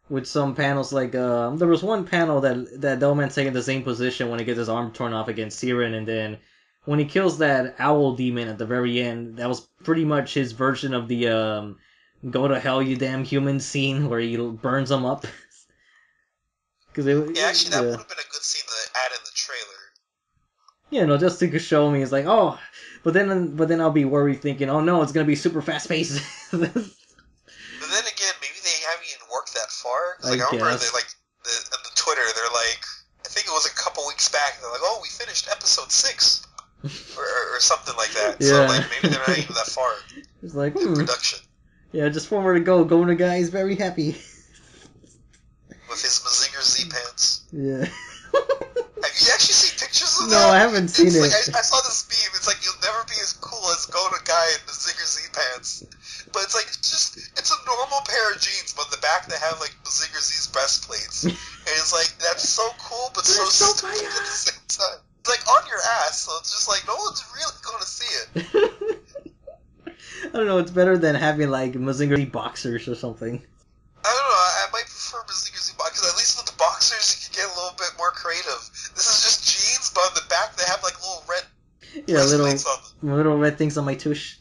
with some panels. Like, there was one panel that Devilman's taking the same position when he gets his arm torn off against Siren. And then when he kills that owl demon at the very end, that was pretty much his version of the "Go to hell, you damn human" scene where he burns them up. Cause actually, that yeah. would have been a good scene to add in the trailer. Yeah, no, just to show me, it's like, oh, but then I'll be worried thinking, oh no, it's gonna be super fast paced. But then again, maybe they haven't even worked that far. Cause, like, I I remember guess. on the Twitter, they're like, I think it was a couple weeks back. They're like, "Oh, we finished episode 6," or something like that. Yeah. So like maybe they're not even that far It's like, in production. Yeah, just 4 more to go. Governor guy is very happy. With his Mazinger Z Pants. Yeah. Have you actually seen pictures of that? No, I haven't seen it. Like, I saw this meme. It's like, you'll never be as cool as Gona Guy in Mazinger Z Pants. But it's like, it's a normal pair of jeans, but in the back they have like Mazinger Z's breastplates. And it's like, that's so cool, but so stupid at the same time. It's like on your ass, so it's just like, no one's really going to see it. I don't know, it's better than having like Mazinger Z boxers or something. I don't know, I might prefer Mazinger Z boxers, because at least with the boxers you can get a little bit more creative. This is just jeans, but on the back they have like little red breastplates on them. Little red things on my tush.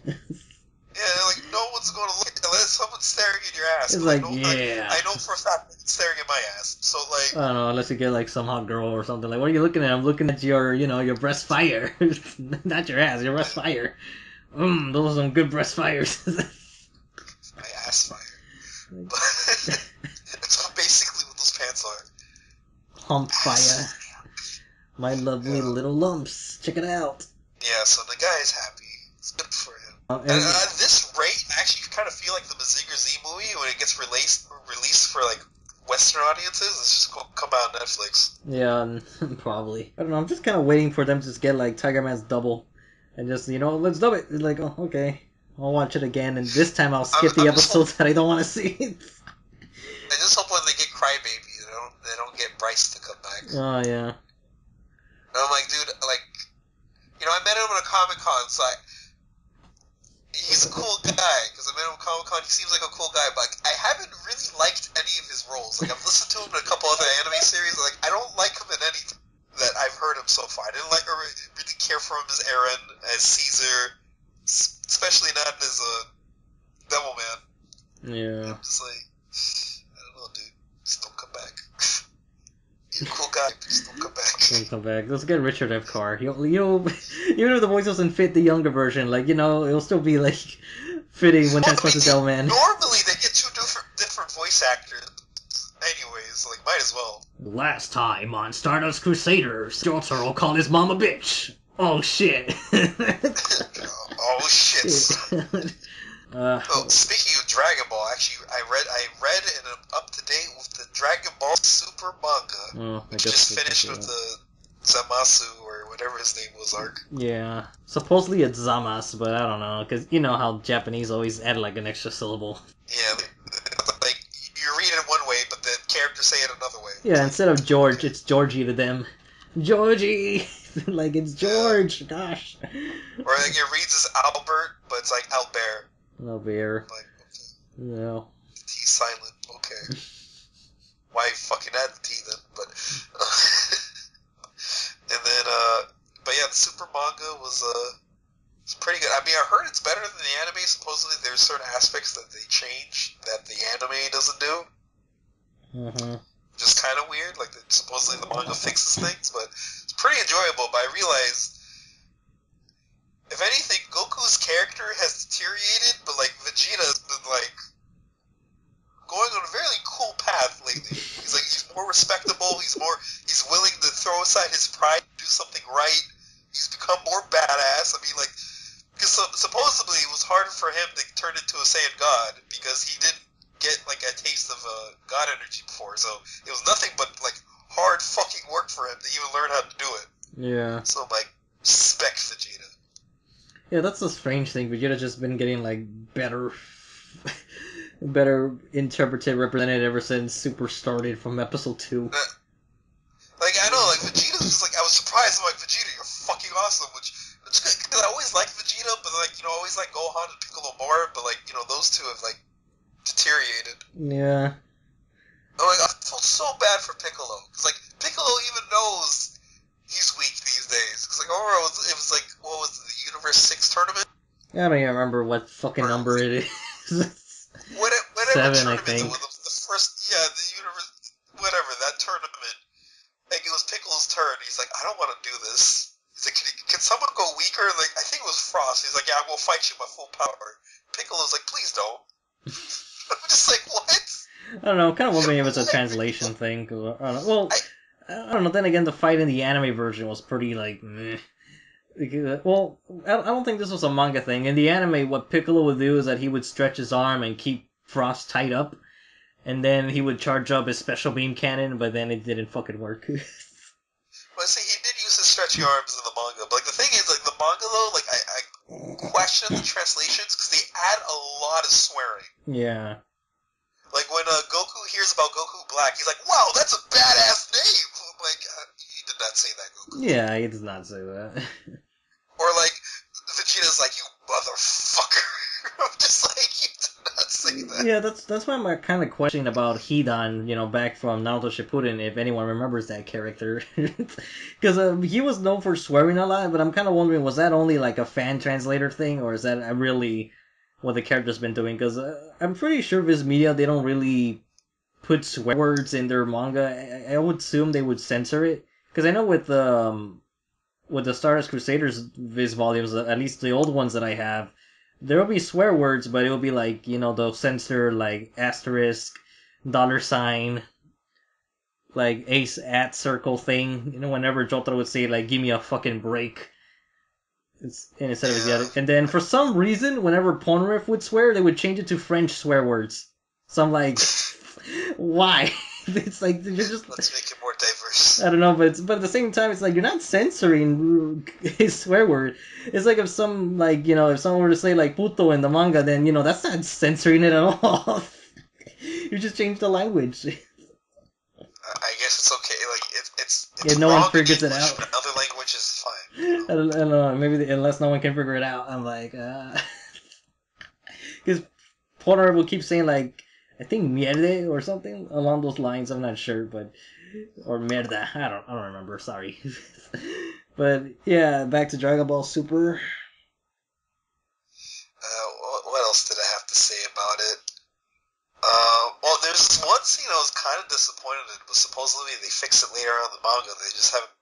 Yeah, like, no one's going to look unless someone's staring at your ass. It's like, like, no, yeah. I know for a fact it's staring at my ass. So, like... I don't know, unless you get, like, some hot girl or something. Like, what are you looking at? I'm looking at your, your breast fire. Not your ass, your breast fire. Those are some good breast fires. My ass fire. That's basically what those pants are. Hump fire. My lovely little lumps. Check it out. Yeah, so the guy is happy. It's good for him. And at this rate, I actually kind of feel like the Mazinger Z movie, when it gets released for like Western audiences, it's just going to come out on Netflix. Yeah, probably. I don't know, I'm just kind of waiting for them to just get like Tiger Man's double. And just, let's dub it. Like, oh, okay. I'll watch it again, and this time I'll skip the episodes that I don't want to see. I just hope when they get Crybaby, they don't get Bryce to come back. Oh, yeah. And I'm like, dude, like, I met him at a Comic-Con, so he's a cool guy, because I met him at Comic-Con, he seems like a cool guy, but like, I haven't really liked any of his roles. Like, I've listened to him in a couple other anime series, and like, I don't like him in anything that I've heard him so far. I didn't really care for him as Eren, as Caesar, especially not as a Devilman. Yeah. I'm just like, I don't know, dude, just don't come back. You're a cool guy, but just don't come back. Don't come back. Let's get Richard F. Carr. Even if the voice doesn't fit the younger version, like, it'll still be, like, fitting when transferred to Devilman. Normally they get two different voice actors. Anyways, like, might as well. Last time on Stardust Crusaders, Jotaro will call his mom a bitch. Oh, shit. Oh, shit. Speaking of Dragon Ball, actually, I read and I'm up to date with the Dragon Ball Super manga, which just finished with the Zamasu or whatever his name was arc. Yeah, supposedly it's Zamas, but I don't know, because you know how Japanese always add like an extra syllable. Yeah, like you read it one way, but the characters say it another way. Yeah, instead of George, it's Georgie to them. Georgie! Like, it's George, gosh. Or like it reads as Albert, but it's like Albert. Albert. Like, okay. No. He's silent, okay. Why fucking add the T then? But and then but yeah, the super manga was it's pretty good. I mean, I heard it's better than the anime. Supposedly there's certain aspects that they change that the anime doesn't do. Just kind of weird. Like, supposedly the manga fixes things, but it's pretty enjoyable. But I realized, if anything, Goku's character has deteriorated, but like Vegeta's been like going on a very cool path lately. He's more respectable. He's willing to throw aside his pride and do something right. He's become more badass. I mean, like, because supposedly it was harder for him to turn into a Saiyan God because he didn't get like a taste of God energy before. So it was nothing but like hard fucking work for him to even learn how to do it. Yeah. So like, respect Vegeta. Yeah, that's the strange thing. Vegeta's just been getting like better interpreted, represented ever since Super started from episode 2. Like, I know, like, Vegeta's just like, I was surprised. I'm like, Vegeta, you're fucking awesome, which is good, because I always liked Vegeta, but like, I always like Gohan and Piccolo more, but like, those two have like deteriorated. Yeah. I'm like, I felt so bad for Piccolo, because like, Piccolo even knows he's weak these days, because like, it was like, what was it, the Universe 6 tournament? I don't even remember what fucking number it is. Whatever 7, I tournament, think. the first, the universe, whatever, that tournament, like, it was Piccolo's turn. He's like, I don't want to do this. He's like, can someone go weaker? Like, I think it was Frost. He's like, yeah, I will fight you my full power. Piccolo's like, please don't. I'm just like, what? I don't know, I'm kind of wondering if it's a translation thing. I don't know. Well, I don't know, then again, the fight in the anime version was pretty, like, meh. Well, I don't think this was a manga thing. In the anime, what Piccolo would do is that he would stretch his arm and keep Frost tied up, and then he would charge up his special beam cannon, but then it didn't fucking work. Well, see, he did use his stretchy arms in the manga, but like the thing is, like the manga though, like I question the translations because they add a lot of swearing. Yeah. Like when Goku hears about Goku Black, he's like, "Wow, that's a badass name." I'm like, he did not say that, Goku. Yeah, he does not say that. Or like Vegeta's like, "You motherfucker." I'm just like, you did not say that. Yeah, that's why I'm kind of questioning about Hidan, back from Naruto Shippuden, if anyone remembers that character. Because he was known for swearing a lot, but I'm kind of wondering, was that only like a fan translator thing, or is that really what the character's been doing? Because I'm pretty sure Viz Media, they don't really put swear words in their manga. I would assume they would censor it. Because I know with the Stardust Crusaders Viz volumes, at least the old ones that I have, there will be swear words, but it will be like, they'll censor like asterisk, $sign, like ace at circle thing. Whenever Jotaro would say like, give me a fucking break. Instead of Asiatic. And then for some reason, whenever Ponriff would swear, they would change it to French swear words. So I'm like, why? It's like, you're just... Let's make it more diverse. I don't know, but at the same time, it's like, you're not censoring his swear word. It's like if if someone were to say, like, puto in the manga, then, that's not censoring it at all. You just change the language. I guess it's okay. Like, it's yeah, no wrong one figures in it out. Another language is fine. I don't know, maybe unless no one can figure it out, I'm like, because Porter will keep saying, like, I think mierde or something along those lines. I'm not sure, or merda. I don't remember. Sorry. But yeah, back to Dragon Ball Super. What else did I have to say about it? Well, there's this one scene I was kind of disappointed in, but supposedly they fix it later on in the manga. They just haven't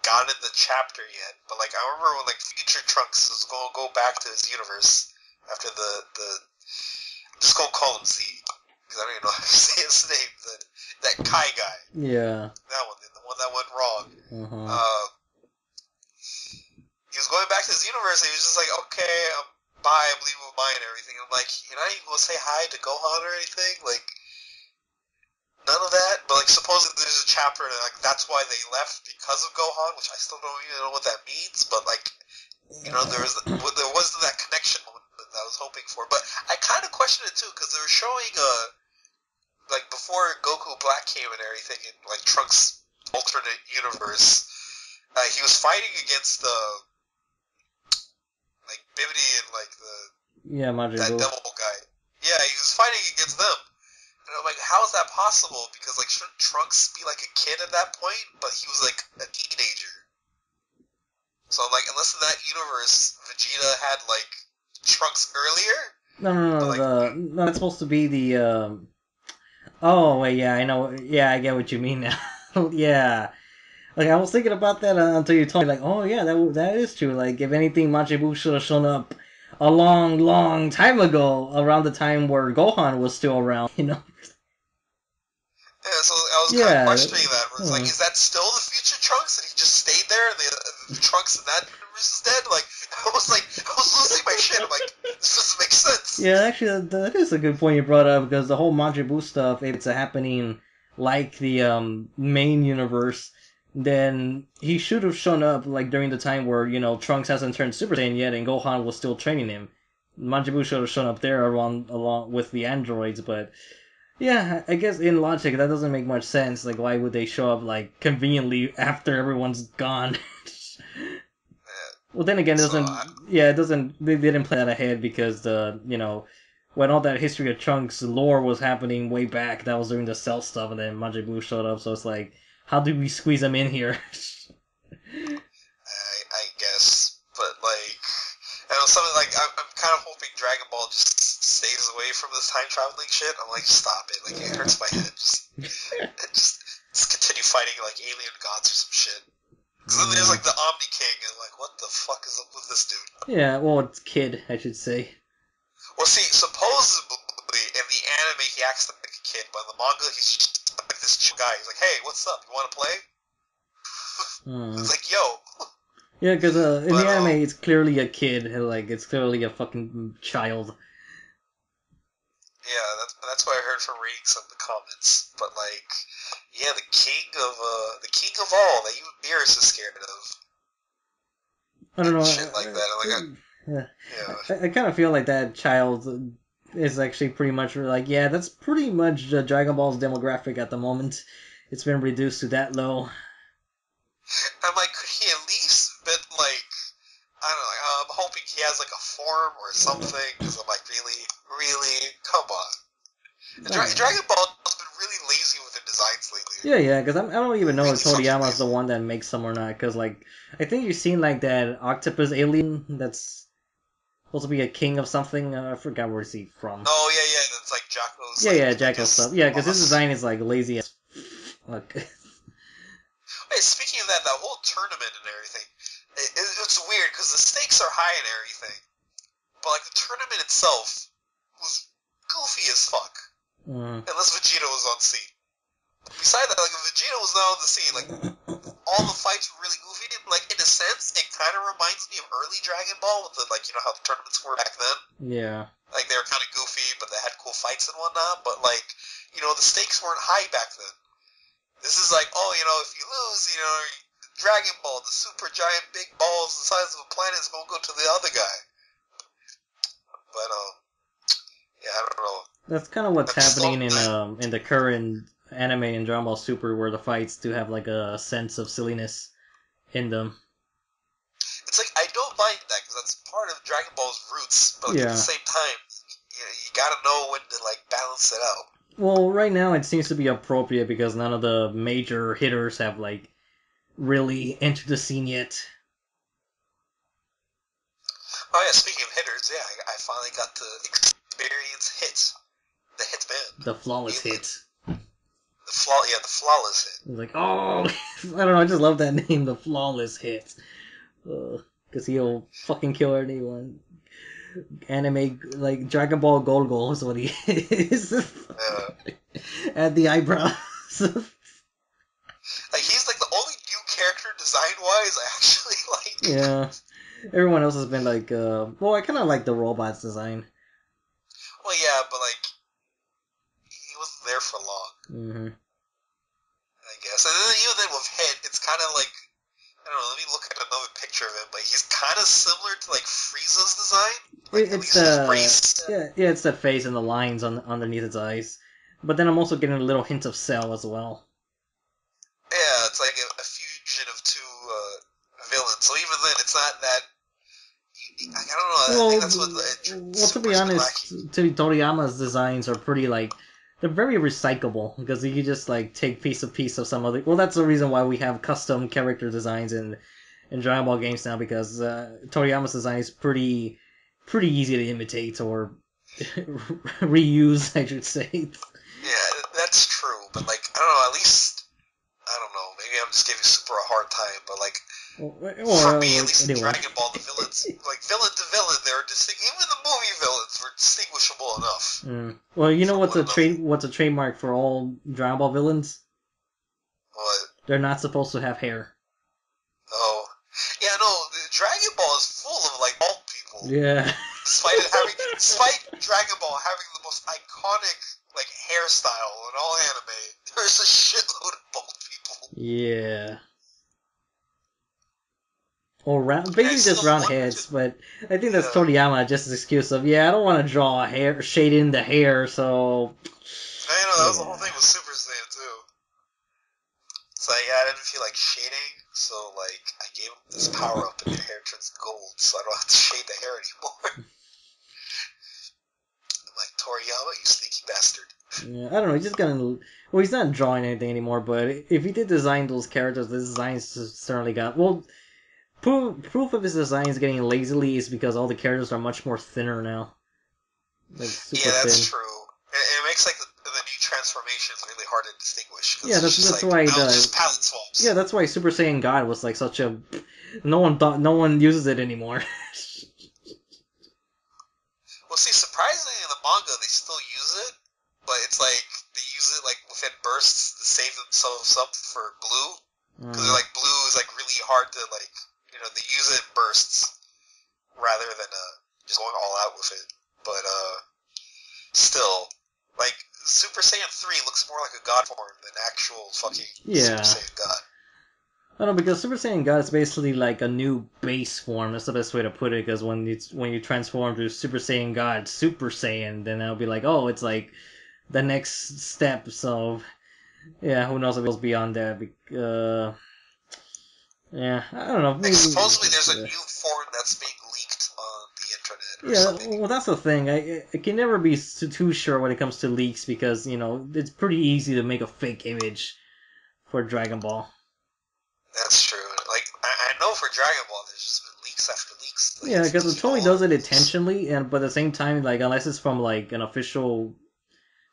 gotten in the chapter yet. But like, I remember when like Future Trunks was going to go back to his universe after the I'm just gonna call him Z because I don't even know how to say his name. That Kai guy. Yeah. That one, the one that went wrong. Uh-huh. He was going back to his universe, and he was just like, "Okay, bye, I'm leaving with mine and everything." I'm like, "You're not even gonna say hi to Gohan or anything? Like, none of that." But like, supposedly there's a chapter, and like that's why they left because of Gohan, which I still don't even know what that means. But like, there wasn't that connection that I was hoping for. But I kind of questioned it too because they were showing like before Goku Black came and everything in like Trunks' alternate universe, he was fighting against like Bibidi and like that devil guy. Yeah, he was fighting against them. And I'm like, how is that possible? Because like shouldn't Trunks be like a kid at that point? But he was like a teenager. So I'm like, unless in that universe Vegeta had like Trunks earlier. No, that's supposed to be the. Oh wait, yeah, I know. Yeah, I get what you mean now. Yeah, like I was thinking about that until you told me, like, oh yeah, that is true. Like, if anything, Majin Buu should have shown up a long, long time ago, around the time where Gohan was still around. Yeah, so I was kind of questioning that. It's like, is that still the future Trunks, and he just stayed there, and the Trunks in that universe is dead? Like, I was losing my shit. I'm like, this doesn't make sense. Yeah, actually, that is a good point you brought up, because the whole Majin Buu stuff, if it's happening like the main universe, then he should have shown up like during the time where Trunks hasn't turned Super Saiyan yet, and Gohan was still training him. Majin Buu should have shown up there along with the androids, but. Yeah, I guess in logic that doesn't make much sense. Like, why would they show up like conveniently after everyone's gone? Well, then again, it doesn't. They didn't play that ahead because when all that history of Trunks lore was happening way back, that was during the Cell stuff, and then Majin Buu showed up. So it's like, how do we squeeze him in here? I guess, but like, something like I'm kind of hoping Dragon Ball just stays away from this time traveling shit. I'm like, stop it. Like, it hurts my head. Just continue fighting like alien gods or some shit. Because then there's like the Omni King, and like, what the fuck is up with this dude? Yeah, well, it's kid, I should say. Well, see, supposedly in the anime he acts like a kid, but in the manga he's just like this chill guy. He's like, hey, what's up? You want to play? It's like, yo. Yeah, because in the anime it's clearly a kid, like it's clearly a fucking child. Yeah, that's what I heard from reading some of the comments. But like, yeah, the king of all that even Beerus is scared of. I don't know. Shit like that. I kind of feel like that child is actually pretty much like, yeah, that's pretty much Dragon Ball's demographic at the moment. It's been reduced to that low. I'm like, could he at least been like, I don't know, like, I'm hoping he has like a form or something, because I'm like, really, come on. Dragon Ball has been really lazy with their designs lately. Yeah, because I don't even know if Toriyama's the one that makes them or not, because like, I think you've seen like that octopus alien that's supposed to be a king of something. I forgot where he's from. Oh, yeah, that's like Jacko's. Yeah, Jacko stuff. Yeah, because his design is like lazy as fuck. Hey, speaking of that whole tournament and everything, it's weird because the stakes are high and everything, but like the tournament itself was goofy as fuck. Unless Vegeta was on scene. Besides that, like if Vegeta was not on the scene, like all the fights were really goofy. Like in a sense, it kind of reminds me of early Dragon Ball with the like how the tournaments were back then. Yeah. Like they were kind of goofy, but they had cool fights and whatnot. But like the stakes weren't high back then. This is like, if you lose, Dragon Ball, the super giant big balls the size of a planet is gonna go to the other guy. But yeah, I don't know. That's kind of what's happening in the current anime in Dragon Ball Super, where the fights do have like a sense of silliness in them. It's like I don't mind that because that's part of Dragon Ball's roots, but at the same time, you gotta know when to like balance it out. Well, right now it seems to be appropriate because none of the major hitters have like really entered the scene yet. Oh yeah, speaking of hitters, I finally got to experience hits. The Hitman. The flawless hit. The flawless hit. Like, oh, I don't know, I just love that name, the flawless hit. Because he'll fucking kill anyone. Anime, like, Dragon Ball Golgo is what he is. At the eyebrows. Like, he's like the only new character design-wise I actually like. Yeah. Everyone else has been like, well, I kind of like the robot's design. Well, yeah, but like, he wasn't there for long. Mm-hmm. I guess. And then with Hit, it's kind of like, I don't know, let me look at another picture of him, but he's kind of similar to like Frieza's design. Like, it's that face and the lines underneath its eyes. But then I'm also getting a little hint of Cell as well. Yeah, it's like a fusion of two villains. So even then, it's not that. I don't know. Well, I think that's what. To be honest, Toriyama's designs are pretty like. They're very recyclable because you can just like take piece of some other. Well, that's the reason why we have custom character designs in Dragon Ball games now, because Toriyama's design is pretty easy to imitate or reuse, I should say. Yeah, that's true, but like I don't know. At least I don't know. Maybe I'm just giving Super a hard time, but like for me, at least in Dragon Ball, the villains, like villain to villain, they're distinct. Even the movie villains were distinguishable enough. Well, you know what's a trademark for all Dragon Ball villains? What? They're not supposed to have hair. Oh, yeah, no. Dragon Ball is full of like bald people. Yeah. Despite Dragon Ball having the most iconic like hairstyle in all anime, there's a shitload of bald people. Yeah. Or basically just round heads, but I think that's Toriyama just an excuse of, I don't want to draw a hair, shade in the hair, so... I know, that was the whole thing with Super Saiyan, too. It's like, I didn't feel like shading, so, like, I gave him this power-up and your hair turns gold, so I don't have to shade the hair anymore. I'm like, Toriyama, you sneaky bastard. Yeah, I don't know, he's just gonna... Well, he's not drawing anything anymore, but if he did design those characters, the designs certainly got... Well... Proof of his designs getting lazily is because all the characters are much more thinner now. like super Yeah, that's thin. true. It makes like the new transformations really hard to distinguish. Yeah, that's why just palette swaps. Yeah, that's why Super Saiyan God was like such a no one uses it anymore. Well, see, surprisingly in the manga they still use it, but it's like they use it like within bursts to save themselves up for blue. Because like blue is like really hard to like, they use it in bursts rather than just going all out with it. But still, like Super Saiyan 3 looks more like a god form than actual fucking Super Saiyan God. I don't know, because Super Saiyan God is basically like a new base form. That's the best way to put it. Because when you transform to Super Saiyan God, Super Saiyan, then that'll be like, oh, it's like the next step. So yeah, who knows if it goes beyond that? Yeah, I don't know. Like, supposedly there's a new form that's being leaked on the internet or something. Well, that's the thing. I can never be too sure when it comes to leaks because, it's pretty easy to make a fake image for Dragon Ball. That's true. Like, I know for Dragon Ball there's just been leaks after leaks. Like, yeah, because it totally does it intentionally, but at the same time, like, unless it's from, like, an official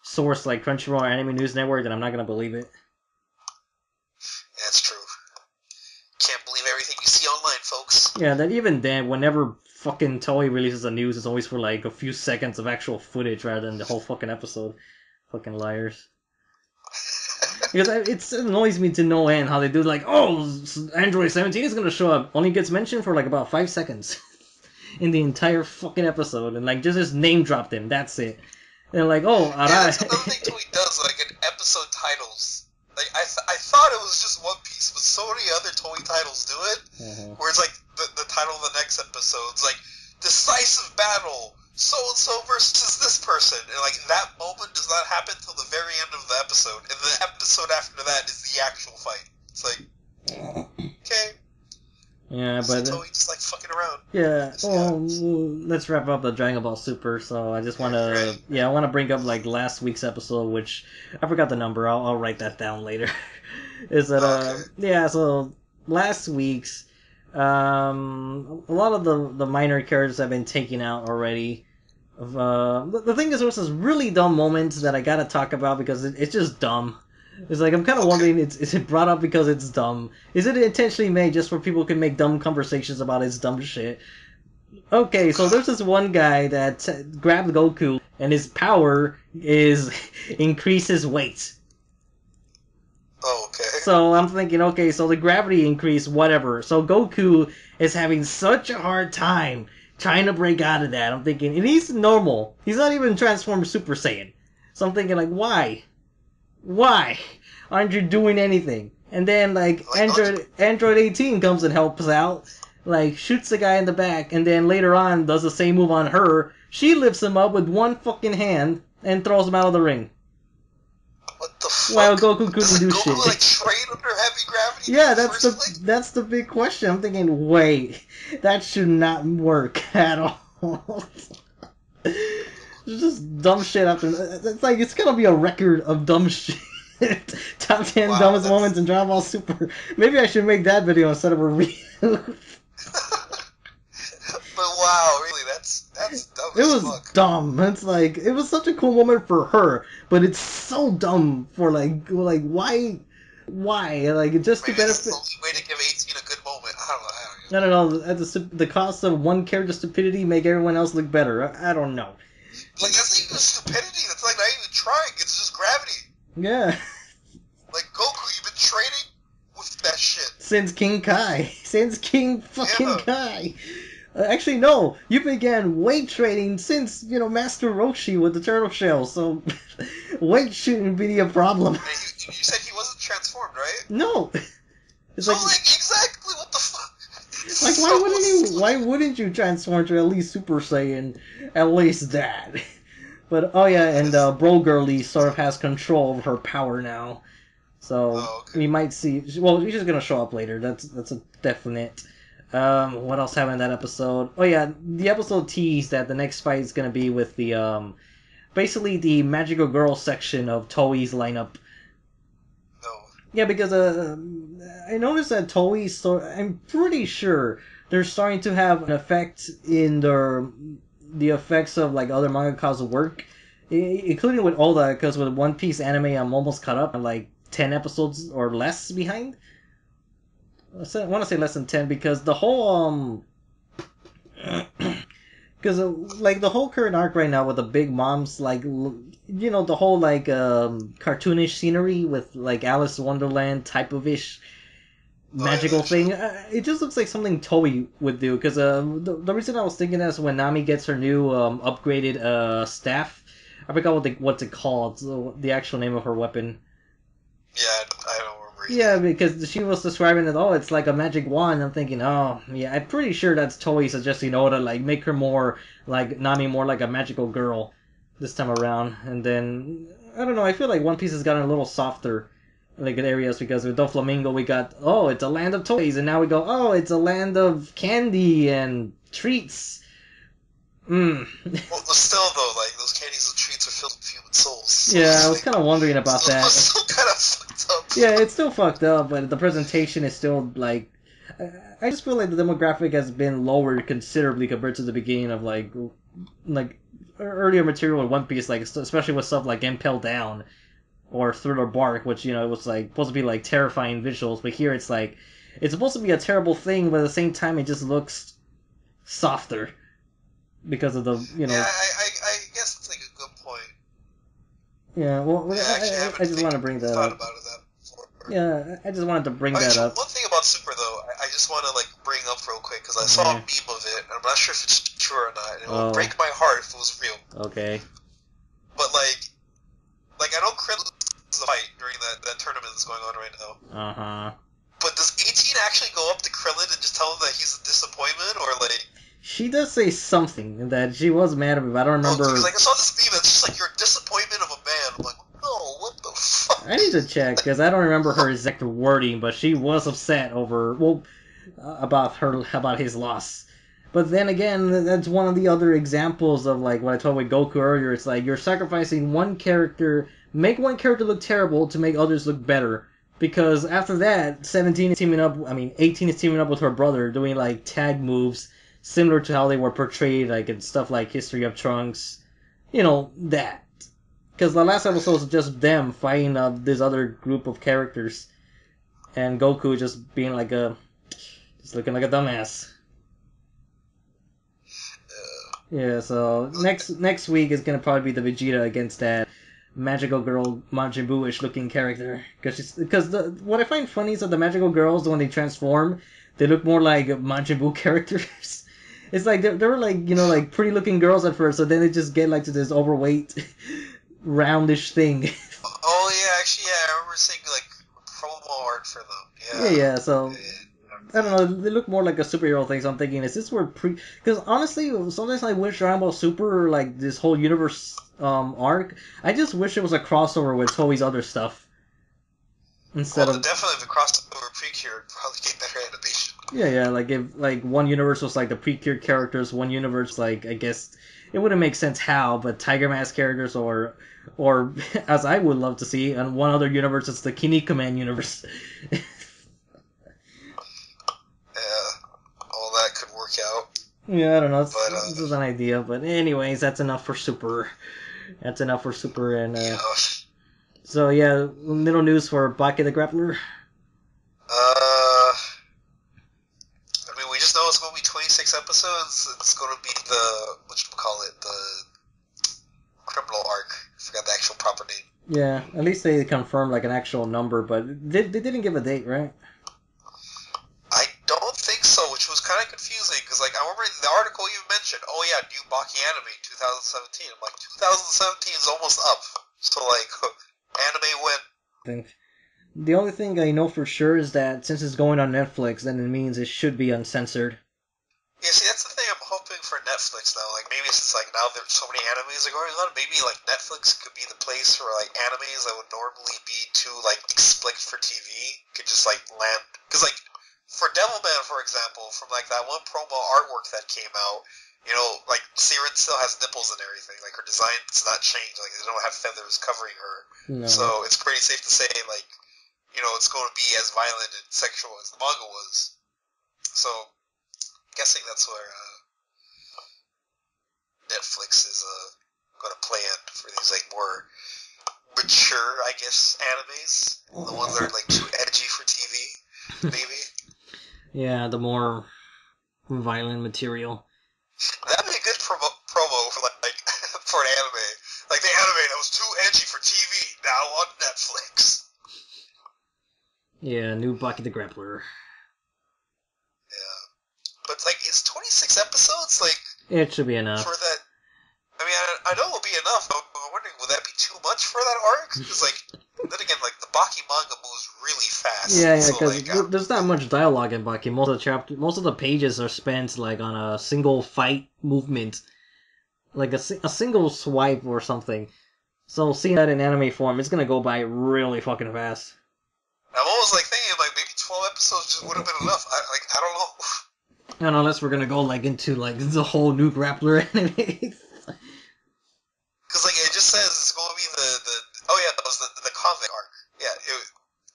source like Crunchyroll or Anime News Network, then I'm not gonna believe it. Yeah, that's true. Can't believe everything you see online, folks. Yeah, that even then, whenever fucking Toei releases the news, it's always for like a few seconds of actual footage rather than the whole fucking episode. Fucking liars. Because it annoys me to no end how they do like, oh, Android 17 is gonna show up. Only gets mentioned for like about 5 seconds in the entire fucking episode, and like just name dropped him. That's it. And like, oh, yeah, that's another thing Toei does, like in episode titles. Like I thought it was just One Piece, but so many other Toei titles do it, where it's like the title of the next episode's like decisive battle, so and so versus this person, and like that moment does not happen till the very end of the episode, and the episode after that is the actual fight. It's like, okay. Yeah, but Toei just like fucking around. Yeah, well, let's wrap up the Dragon Ball Super. So I just want to, I want to bring up like last week's episode, which I forgot the number. I'll write that down later. Is that so last week's, a lot of the minor characters have been taken out already. The thing is, there was this really dumb moment that I gotta talk about because it's just dumb. It's like, I'm kind of wondering, is it brought up because it's dumb? Is it intentionally made just for people can make dumb conversations about its dumb shit? Okay, so there's this one guy that grabbed Goku, and his power is increase his weight. Oh, okay. So I'm thinking, okay, so the gravity increase, whatever. So Goku is having such a hard time trying to break out of that. I'm thinking, and he's normal. He's not even transformed Super Saiyan. So I'm thinking, like, why? Why aren't you doing anything? And then like Android 18 comes and helps out, like shoots the guy in the back, and then later on does the same move on her. She lifts him up with one fucking hand and throws him out of the ring. What the fuck? While Goku couldn't do Goku, shit. Like train under heavy gravity? Yeah, that's the big question. I'm thinking, wait, that should not work at all. It's just dumb shit after. It's like it's gonna be a record of dumb shit. Top 10 dumbest moments in Dragon Ball Super. Maybe I should make that video instead of a review. But wow, really, that's dumb. It was dumb. It's like it was such a cool moment for her, but it's so dumb for like why like just Maybe to benefit. That's the only way to give 18 a good moment. I don't know. At the cost of one character's stupidity, make everyone else look better. I don't know. Like, that's not even stupidity. That's like not even trying. It's just gravity. Yeah. Like, Goku, you've been training with that shit. Since King Kai. Since King fucking Kai. Actually, no. You began weight training since, Master Roshi with the turtle shell, so weight shouldn't be a problem. You said he wasn't transformed, right? No. It's so, exactly, what the fuck? Like, why wouldn't you transform to at least Super Saiyan? At least that. But, oh yeah, and Bro Girlie sort of has control over her power now. So, we might see... Well, she's just gonna show up later. That's a definite. What else happened in that episode? Oh yeah, the episode teased that the next fight is gonna be with the, basically the Magical Girl section of Toei's lineup. No. Yeah, because, I noticed that Toei I'm pretty sure they're starting to have an effect in their the effects of like other mangakas work, including with Oda, because with One Piece anime I'm almost caught up. I'm like 10 episodes or less behind. I want to say less than 10 because the whole because like the whole current arc right now with the big moms, like the whole like cartoonish scenery with like Alice in Wonderland type of ish magical thing. It just looks like something Toei would do. Because the reason I was thinking is when Nami gets her new upgraded staff. I forgot what's it called. The actual name of her weapon. Yeah, I don't remember. Yeah, because she was describing it. Oh, it's like a magic wand. I'm thinking, oh yeah, I'm pretty sure that's Toei suggesting Oda like make her more like Nami, more like a magical girl this time around. And then I don't know. I feel like One Piece has gotten a little softer. Like in areas because with Doflamingo we got it's a land of toys and now we go it's a land of candy and treats. Well, still though, like those candies and treats are filled with human souls. So yeah, I was kind of wondering about that. It's still kind of fucked up. Yeah, it's still fucked up, but the presentation is still like. I just feel like the demographic has been lowered considerably compared to the beginning of like earlier material in One Piece, like especially with stuff like Impel Down. Or Thriller Bark, which, it was like supposed to be like terrifying visuals, but here it's like it's supposed to be a terrible thing, but at the same time it just looks softer because of the Yeah, I guess it's like a good point. Yeah, well, Yeah, I just want to bring that up. About that before. Yeah, I just wanted to bring that up. One thing about Super though, I just want to like bring up real quick because I saw a meme of it, and I'm not sure if it's true or not. And it would break my heart if it was real. Okay. But like I know Krillin's a fight during that tournament that's going on right now. But does 18 actually go up to Krillin and just tell him that he's a disappointment, or like? She does say something that she was mad at me, but I don't remember. Like I saw this meme that's just like you're a disappointment of a man. I'm like, no, what the fuck? I need to check because I don't remember her exact wording, but she was upset about his loss. But then again, that's one of the other examples of like what I told with Goku earlier. It's like you're sacrificing one character. Make one character look terrible to make others look better. Because after that, 18 is teaming up with her brother, doing like tag moves, similar to how they were portrayed like in stuff like History of Trunks. That. Because the last episode was just them fighting this other group of characters. And Goku just being like just looking like a dumbass. Yeah, so next week is gonna probably be the Vegeta against that magical girl Majin Buu-ish looking character, because what I find funny is that the magical girls, when they transform, they look more like Majin Buu characters. It's like they were like like pretty looking girls at first, so then they just get like to this overweight, roundish thing. Oh yeah, actually I remember seeing like promo art for them. Yeah. So. I don't know, they look more like a superhero thing, so I'm thinking, is this where because honestly, sometimes I wish Dragon Ball Super, like, this whole universe arc, I just wish it was a crossover with Toei's other stuff. Instead of... Definitely the crossover Precure would probably get better animation. Yeah, like, if, like, one universe was, like, the Precure characters, one universe, like, I guess, it wouldn't make sense how, but Tiger Mask characters, or as I would love to see, and one other universe, it's the Kinnikuman universe. Out. Yeah, I don't know. This is an idea, but anyways, that's enough for Super. And so yeah, little news for Baki the Grappler. I mean, we just know it's going to be 26 episodes. It's going to be the criminal arc. I forgot the actual proper name. Yeah, at least they confirmed like an actual number, but they didn't give a date, right? I don't think so, which was kind of confusing, because like, I remember the article even mentioned, new Baki anime 2017. I'm like, 2017 is almost up. So like, anime when? The only thing I know for sure is that since it's going on Netflix, then it means it should be uncensored. Yeah, see, that's the thing I'm hoping for Netflix now. Like, maybe since like now there's so many animes are going on, maybe like Netflix could be the place where like animes that would normally be too like explicit for TV could just like land, because like. For Devilman, for example, from like that one promo artwork that came out, like Siren still has nipples and everything. Like her design's not changed. Like they don't have feathers covering her. No. So it's pretty safe to say, like, it's going to be as violent and sexual as the manga was. So, I'm guessing that's where Netflix is going to plan for these like more mature, I guess, animes. The ones that are like too edgy for TV, maybe. Yeah, the more violent material. That'd be a good promo for like for an anime. Like the anime that was too edgy for TV, now on Netflix. Yeah, new Baki the Grappler. Yeah, but like, is 26 episodes like? It should be enough. For that, I mean, I know it'll be enough, but I'm wondering, will that be too much for that arc? Because like, then again, like the Baki manga moves really fast. Yeah, so, because like, there's not much dialogue in Baki. Most of the pages are spent like on a single fight movement, like a single swipe or something. So seeing that in anime form, it's gonna go by really fucking fast. I'm almost like thinking like maybe 12 episodes just would have been enough. I don't know. And unless we're gonna go like into like the whole new grappler anime. Because like it just says it's going to be the oh yeah, that was the convict arc. Yeah,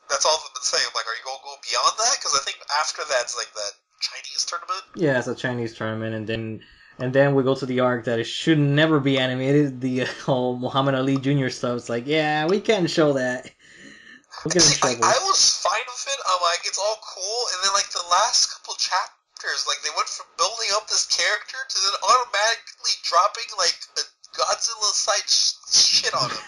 that's all they've been saying. I'm like, are you going to go beyond that? Because I think after that's like that Chinese tournament. Yeah, it's a Chinese tournament, and then we go to the arc that it should never be animated. The whole Muhammad Ali Jr. stuff. It's like, yeah, we can't show that. We'll get in trouble. I was fine with it. I'm like, it's all cool, and then like the last couple chapters, like they went from building up this character to then automatically dropping like a Godzilla-sized shit on him.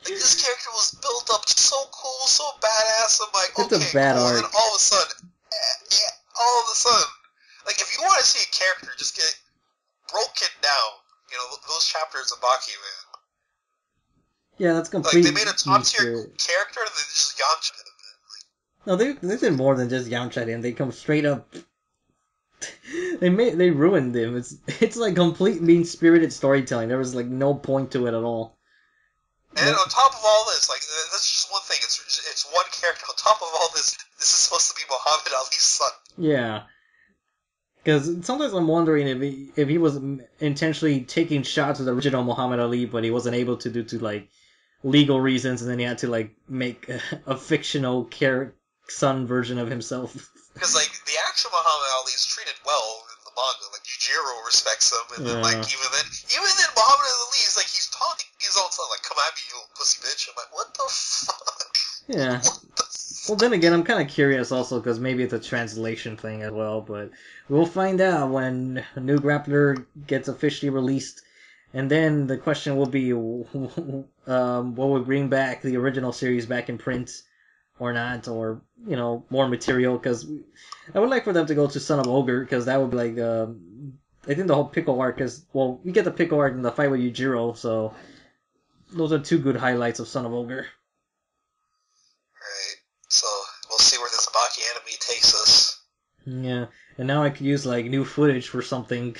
Like, this character was built up so cool, so badass. I'm like, it's okay, a bad cool. arc. And then all of a sudden, like if you want to see a character just get broken down, you know, those chapters of Baki, man. Yeah, that's complete. Like they made a top tier character and they just Yamcha him. No, they did more than just Yamcha him. They come straight up. They ruined him. It's like complete mean spirited storytelling. There was like no point to it at all. And on top of all this, like that's just one thing. It's one character. On top of all this, this is supposed to be Muhammad Ali's son. Yeah. Because sometimes I'm wondering if he was intentionally taking shots at the original Muhammad Ali, but he wasn't able to due to like legal reasons, and then he had to like make a fictional son version of himself. Because like the actual Muhammad Ali is treated well in the manga. Like Yujiro respects him, and then like even then Muhammad Ali is like he's taunting his own son, like, "Come at me, you little pussy bitch." I'm like, what the fuck? Yeah. What the fuck? Well, then again, I'm kind of curious also because maybe it's a translation thing as well, but we'll find out when a new grappler gets officially released. And then the question will be, will we bring back the original series back in print or not, or, you know, more material? Because I would like for them to go to Son of Ogre, because that would be like, I think the whole Pickle arc is, well, we get the Pickle arc in the fight with Yujiro, so those are two good highlights of Son of Ogre. Right. So we'll see where this Baki anime takes us. Yeah, and now I could use like new footage for something.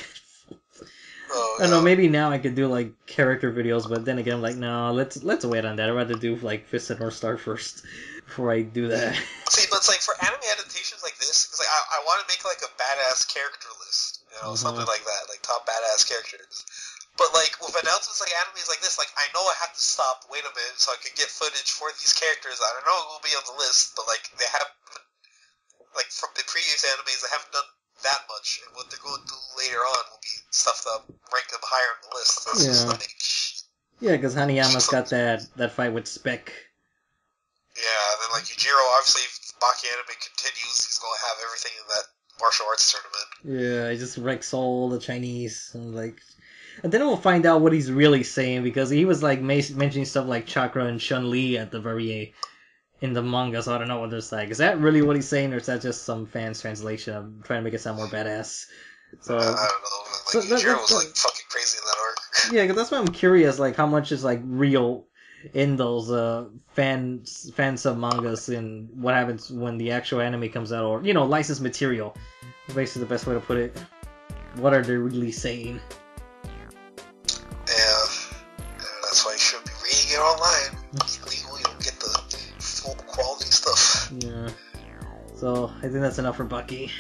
Oh, I don't know, maybe now I could do like character videos, but then again I'm like, no, let's wait on that. I'd rather do like Fist and North Star first before I do that. See, but it's like for anime adaptations like this, because like I want to make like a badass character list, you know, something like that, like top badass characters. But like with announcements like animes like this, like I know I have to stop, wait a minute, so I can get footage for these characters. I don't know it will be on the list, but like they have, like from the previous animes, they haven't done that much, and what they're going to do later on will be stuff that rank them higher on the list. That's just like, yeah, because Hanayama's got that fight with Spec. Yeah, and then like Yujiro, obviously, if Baki anime continues, he's going to have everything in that martial arts tournament. Yeah, he just wrecks all the Chinese, and like, and then we'll find out what he's really saying, because he was like mentioning stuff like Chakra and Chun-Li at the very in the manga, so I don't know what there's like. Is that really what he's saying, or is that just some fan's translation of trying to make it sound more badass? So I don't know. Like, Yujiro was like fucking crazy in that arc. Yeah, because that's why I'm curious, like how much is like real in those fan sub mangas, and what happens when the actual anime comes out, or, you know, licensed material. Basically, the best way to put it. What are they really saying? Yeah, that's why you should be reading it online. It's illegal, you don't get the full quality stuff. Yeah. So I think that's enough for Baki.